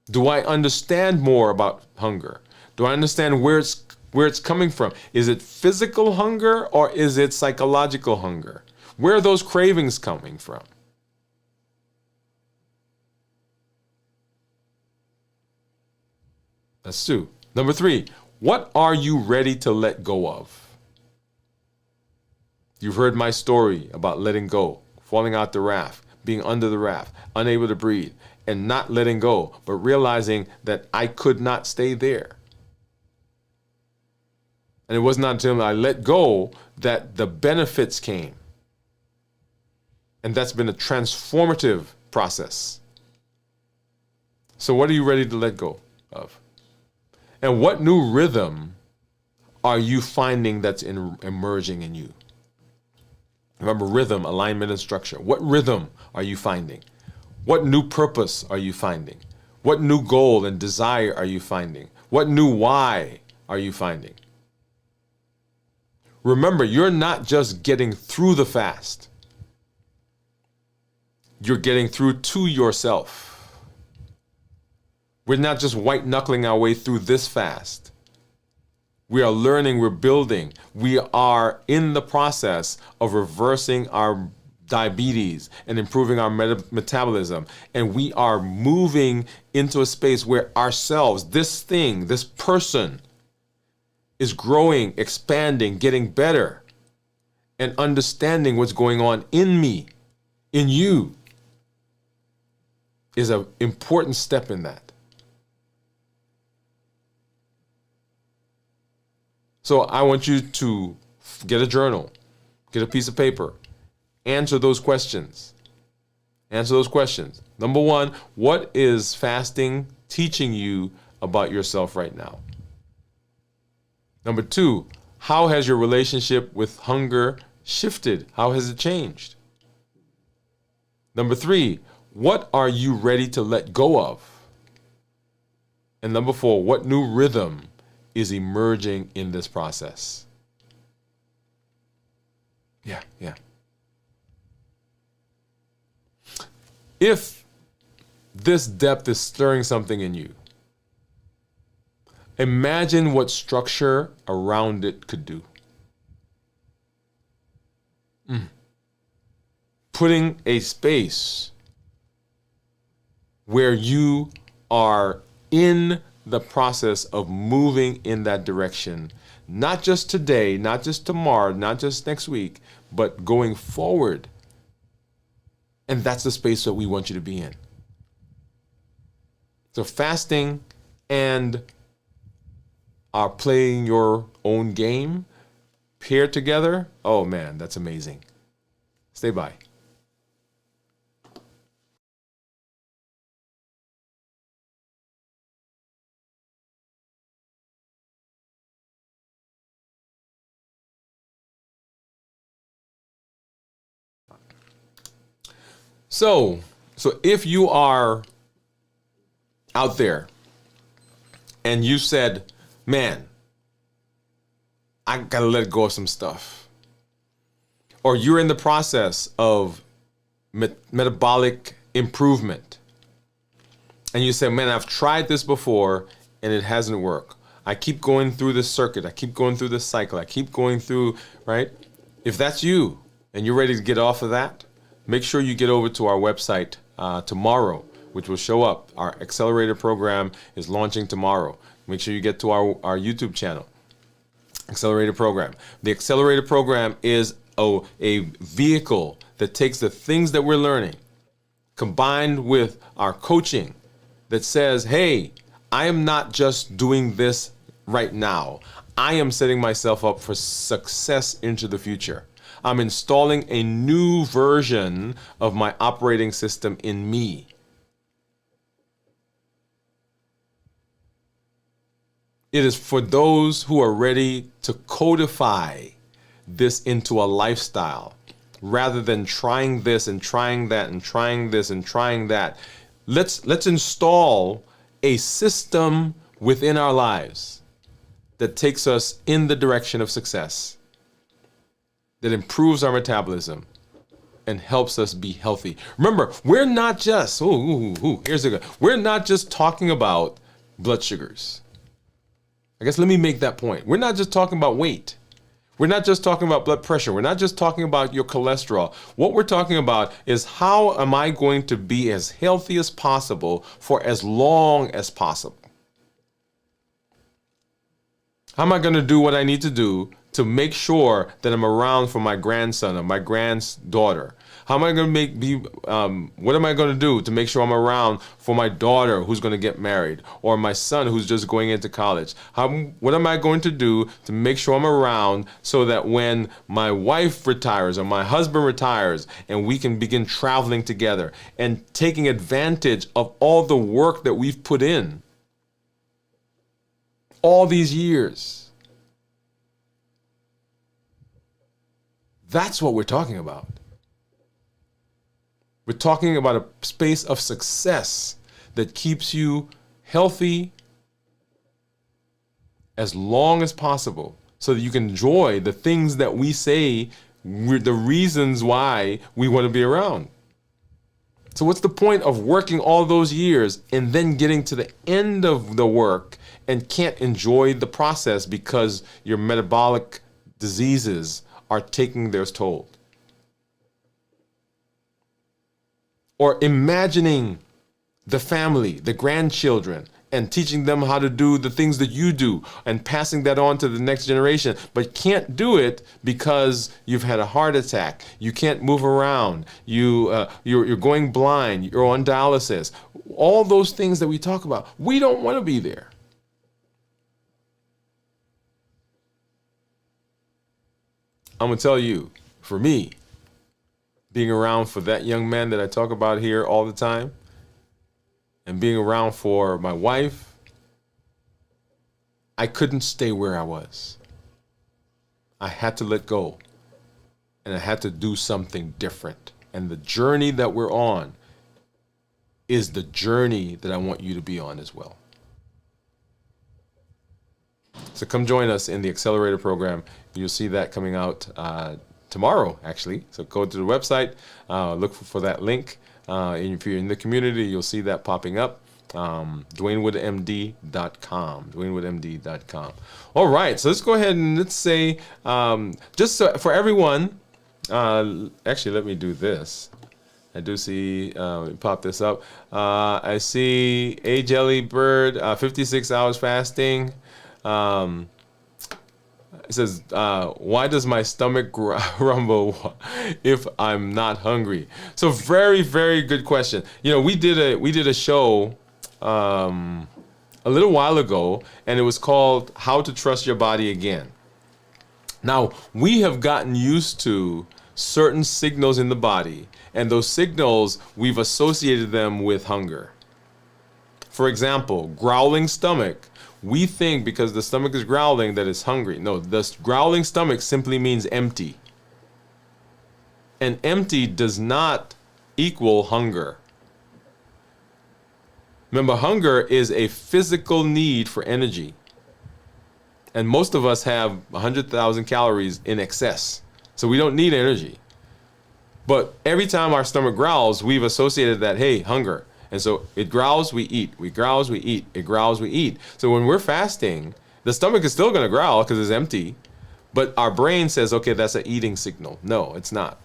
[SPEAKER 1] Do I understand more about hunger? Do I understand where it's coming from? Is it physical hunger or is it psychological hunger? Where are those cravings coming from? That's 2. Number 3, what are you ready to let go of? You've heard my story about letting go, falling out the raft, being under the raft, unable to breathe, and not letting go, but realizing that I could not stay there. And it was not until I let go that the benefits came. And that's been a transformative process. So what are you ready to let go of? And what new rhythm are you finding that's emerging in you? Remember, rhythm, alignment, and structure. What rhythm are you finding? What new purpose are you finding? What new goal and desire are you finding? What new why are you finding? Remember, you're not just getting through the fast. You're getting through to yourself. We're not just white knuckling our way through this fast. We are learning, we're building. We are in the process of reversing our diabetes and improving our metabolism. And we are moving into a space where ourselves, this thing, this person, is growing, expanding, getting better, and understanding what's going on in me, in you, is an important step in that. So I want you to get a journal, get a piece of paper, answer those questions. Answer those questions. Number one, what is fasting teaching you about yourself right now? Number two, how has your relationship with hunger shifted? How has it changed? Number three, what are you ready to let go of? And number four, what new rhythm is emerging in this process? Yeah. If this depth is stirring something in you, imagine what structure around it could do. Putting a space where you are in the process of moving in that direction, not just today, not just tomorrow, not just next week, but going forward. And that's the space that we want you to be in. So fasting and are playing your own game paired together, oh man, that's amazing. Stay by. So if you are out there and you said, man, I gotta let go of some stuff, or you're in the process of metabolic improvement, and you say, man, I've tried this before and it hasn't worked. I keep going through this circuit. I keep going through this cycle. I keep going through, right? If that's you and you're ready to get off of that, make sure you get over to our website tomorrow, which will show up. Our accelerator program is launching tomorrow. Make sure you get to our YouTube channel, Accelerator Program. The Accelerator Program is a vehicle that takes the things that we're learning, combined with our coaching that says, hey, I am not just doing this right now. I am setting myself up for success into the future. I'm installing a new version of my operating system in me. It is for those who are ready to codify this into a lifestyle rather than trying this and trying that and trying this and trying that. Let's install a system within our lives that takes us in the direction of success, that improves our metabolism and helps us be healthy. Remember, we're not just, here's a good, we're not just talking about blood sugars. I guess let me make that point. We're not just talking about weight. We're not just talking about blood pressure. We're not just talking about your cholesterol. What we're talking about is how am I going to be as healthy as possible for as long as possible? How am I going to do what I need to do to make sure that I'm around for my grandson or my granddaughter? How am I going to what am I going to do to make sure I'm around for my daughter who's going to get married, or my son who's just going into college? What am I going to do to make sure I'm around so that when my wife retires or my husband retires and we can begin traveling together and taking advantage of all the work that we've put in all these years? That's what we're talking about. We're talking about a space of success that keeps you healthy as long as possible so that you can enjoy the things that we say the reasons why we want to be around. So what's the point of working all those years and then getting to the end of the work and can't enjoy the process because your metabolic diseases are taking their toll? Or imagining the family, the grandchildren, and teaching them how to do the things that you do and passing that on to the next generation, but can't do it because you've had a heart attack. You can't move around. You're going blind. You're on dialysis. All those things that we talk about, we don't want to be there. I'm going to tell you, for me, being around for that young man that I talk about here all the time, and being around for my wife, I couldn't stay where I was. I had to let go, and I had to do something different. And the journey that we're on is the journey that I want you to be on as well. So come join us in the Accelerator program. You'll see that coming out tomorrow, actually. So go to the website, look for that link. And if you're in the community, you'll see that popping up. DwainWoodeMD.com. DwainWoodeMD.com. All right, so let's go ahead and let's say, just so for everyone, actually, let me do this. I do see, pop this up. I see A Jelly Bird, 56 hours fasting. It says, why does my stomach rumble if I'm not hungry? So very, very good question. You know, we did a show a little while ago, and it was called How to Trust Your Body Again. Now, we have gotten used to certain signals in the body, and those signals, we've associated them with hunger. For example, growling stomach. We think because the stomach is growling that it's hungry. No, the growling stomach simply means empty. And empty does not equal hunger. Remember, hunger is a physical need for energy. And most of us have 100,000 calories in excess. So we don't need energy. But every time our stomach growls, we've associated that, hey, hunger. And so it growls, we eat. We growls, we eat. It growls, we eat. So when we're fasting, the stomach is still going to growl because it's empty. But our brain says, okay, that's an eating signal. No, it's not.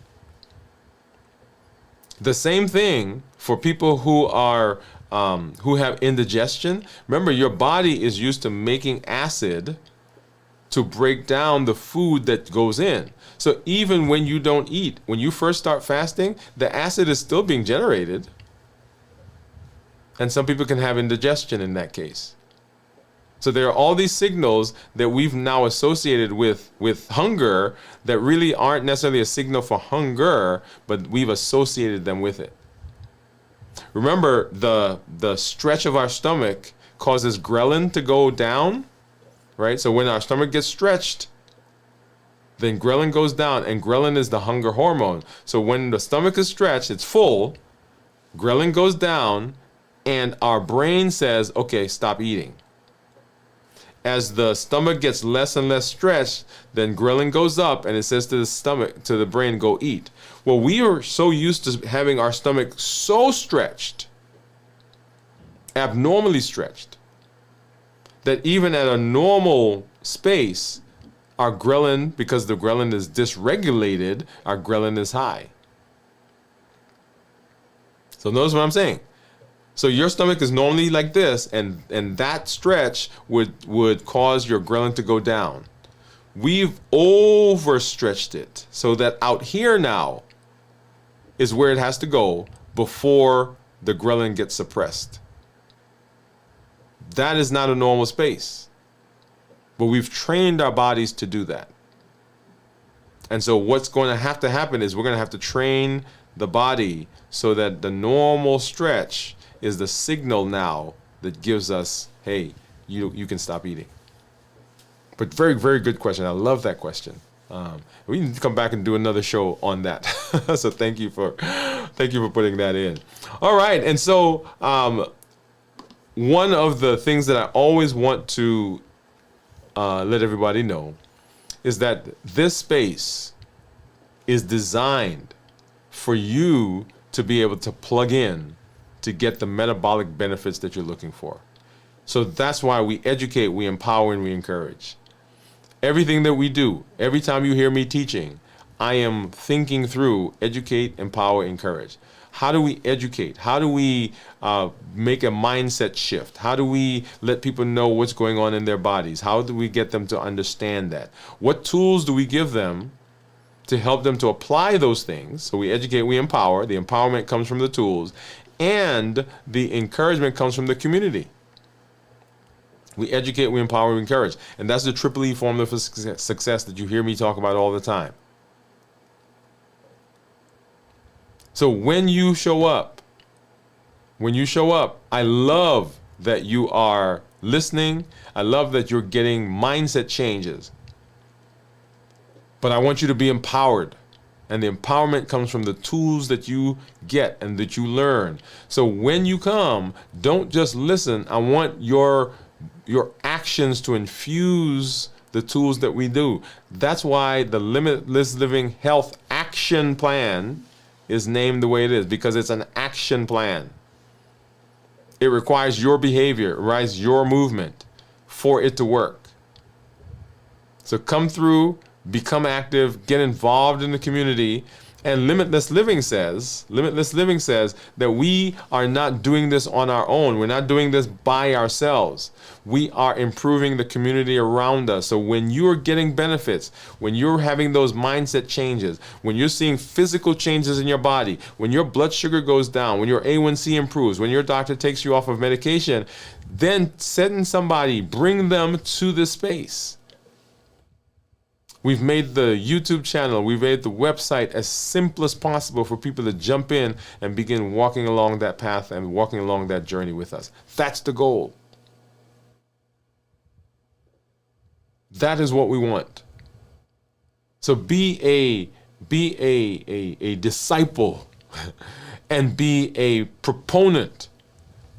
[SPEAKER 1] The same thing for people who are who have indigestion. Remember, your body is used to making acid to break down the food that goes in. So even when you don't eat, when you first start fasting, the acid is still being generated. And some people can have indigestion in that case. So there are all these signals that we've now associated with hunger that really aren't necessarily a signal for hunger, but we've associated them with it. Remember, the stretch of our stomach causes ghrelin to go down, right? So when our stomach gets stretched, then ghrelin goes down, and ghrelin is the hunger hormone. So when the stomach is stretched, it's full, ghrelin goes down, and our brain says, okay, stop eating. As the stomach gets less and less stretched, then ghrelin goes up, and it says to the stomach, to the brain, go eat. Well, we are so used to having our stomach so stretched, abnormally stretched, that even at a normal space, our ghrelin, because the ghrelin is dysregulated, our ghrelin is high. So notice what I'm saying. So your stomach is normally like this, and that stretch would cause your ghrelin to go down. We've overstretched it so that out here now is where it has to go before the ghrelin gets suppressed. That is not a normal space. But we've trained our bodies to do that. And so what's going to have to happen is we're going to have to train the body so that the normal stretch is the signal now that gives us, hey, you can stop eating. But very, very good question. I love that question. We need to come back and do another show on that. So thank you for putting that in. All right. And so one of the things that I always want to let everybody know is that this space is designed for you to be able to plug in to get the metabolic benefits that you're looking for. So that's why we educate, we empower, and we encourage. Everything that we do, every time you hear me teaching, I am thinking through educate, empower, encourage. How do we educate? How do we make a mindset shift? How do we let people know what's going on in their bodies? How do we get them to understand that? What tools do we give them to help them to apply those things? So we educate, we empower. The empowerment comes from the tools, and the encouragement comes from the community. We educate, we empower, we encourage. And that's the triple E formula for success that you hear me talk about all the time. So when you show up, I love that you are listening. I love that you're getting mindset changes. But I want you to be empowered. And the empowerment comes from the tools that you get and that you learn. So when you come, don't just listen. I want your actions to infuse the tools that we do. That's why the Limitless Living Health Action Plan is named the way it is, because it's an action plan. It requires your behavior, it requires your movement for it to work. So come through, become active, get involved in the community. And Limitless Living says that we are not doing this on our own. We're not doing this by ourselves. We are improving the community around us. So when you're getting benefits, when you're having those mindset changes, when you're seeing physical changes in your body, when your blood sugar goes down, when your A1C improves, when your doctor takes you off of medication, then send somebody, bring them to this space. We've made the YouTube channel, we've made the website as simple as possible for people to jump in and begin walking along that path and walking along that journey with us. That's the goal. That is what we want. So be a disciple and be a proponent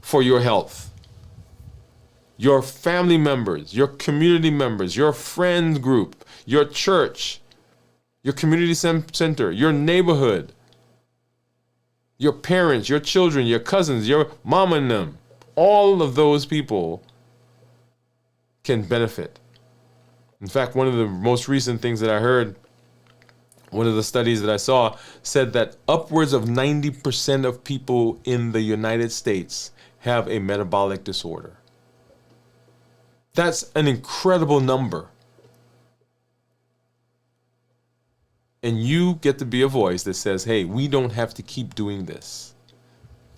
[SPEAKER 1] for your health. Your family members, your community members, your friend group, your church, your community center, your neighborhood, your parents, your children, your cousins, your mom and them, all of those people can benefit. In fact, one of the most recent things that I heard, one of the studies that I saw said that upwards of 90% of people in the United States have a metabolic disorder. That's an incredible number. And you get to be a voice that says, hey, we don't have to keep doing this.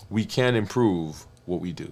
[SPEAKER 1] We can improve what we do.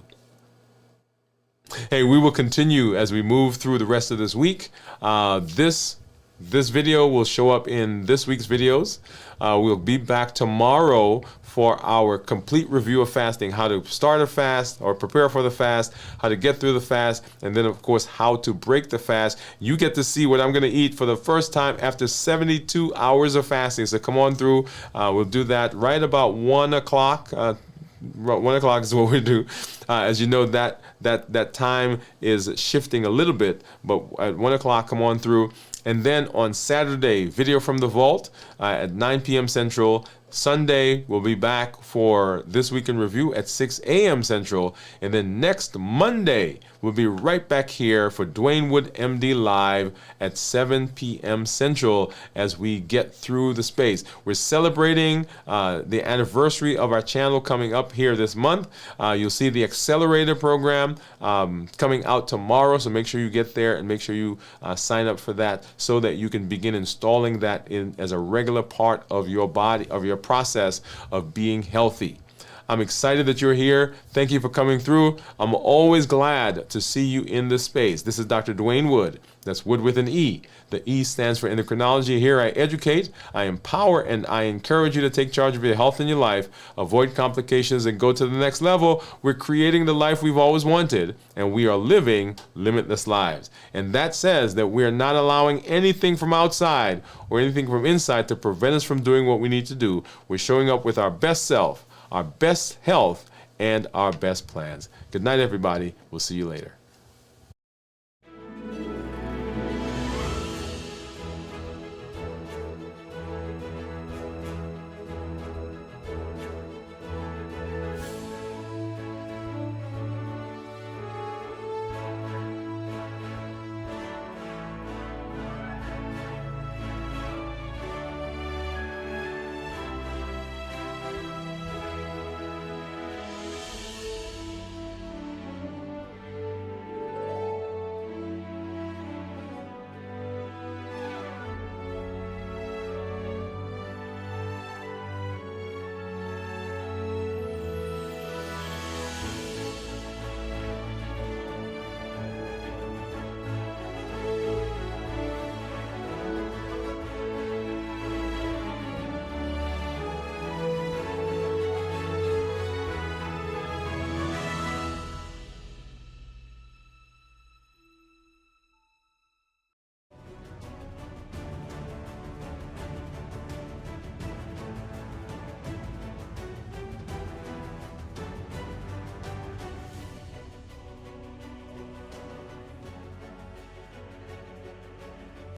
[SPEAKER 1] Hey, we will continue as we move through the rest of this week. This video will show up in this week's videos. We'll be back tomorrow for our complete review of fasting, how to start a fast or prepare for the fast, how to get through the fast, and then, of course, how to break the fast. You get to see what I'm going to eat for the first time after 72 hours of fasting. So come on through. We'll do that right about 1 o'clock. 1 o'clock is what we do. As you know, that time is shifting a little bit, but at 1 o'clock, come on through. And then on Saturday, video from the vault at 9 p.m. Central. Sunday, we'll be back for This Week in Review at 6 a.m. Central. And then next Monday, We'll be right back here for Dwain Woode, MD Live at 7 p.m. Central as we get through the space. We're celebrating the anniversary of our channel coming up here this month. You'll see the Accelerator program coming out tomorrow, so make sure you get there and make sure you sign up for that so that you can begin installing that in as a regular part of your body, of your process of being healthy. I'm excited that you're here. Thank you for coming through. I'm always glad to see you in this space. This is Dr. Dwain Woode. That's Wood with an E. The E stands for endocrinology. Here I educate, I empower, and I encourage you to take charge of your health and your life, avoid complications, and go to the next level. We're creating the life we've always wanted, and we are living limitless lives. And that says that we are not allowing anything from outside or anything from inside to prevent us from doing what we need to do. We're showing up with our best self, our best health, and our best plans. Good night, everybody. We'll see you later.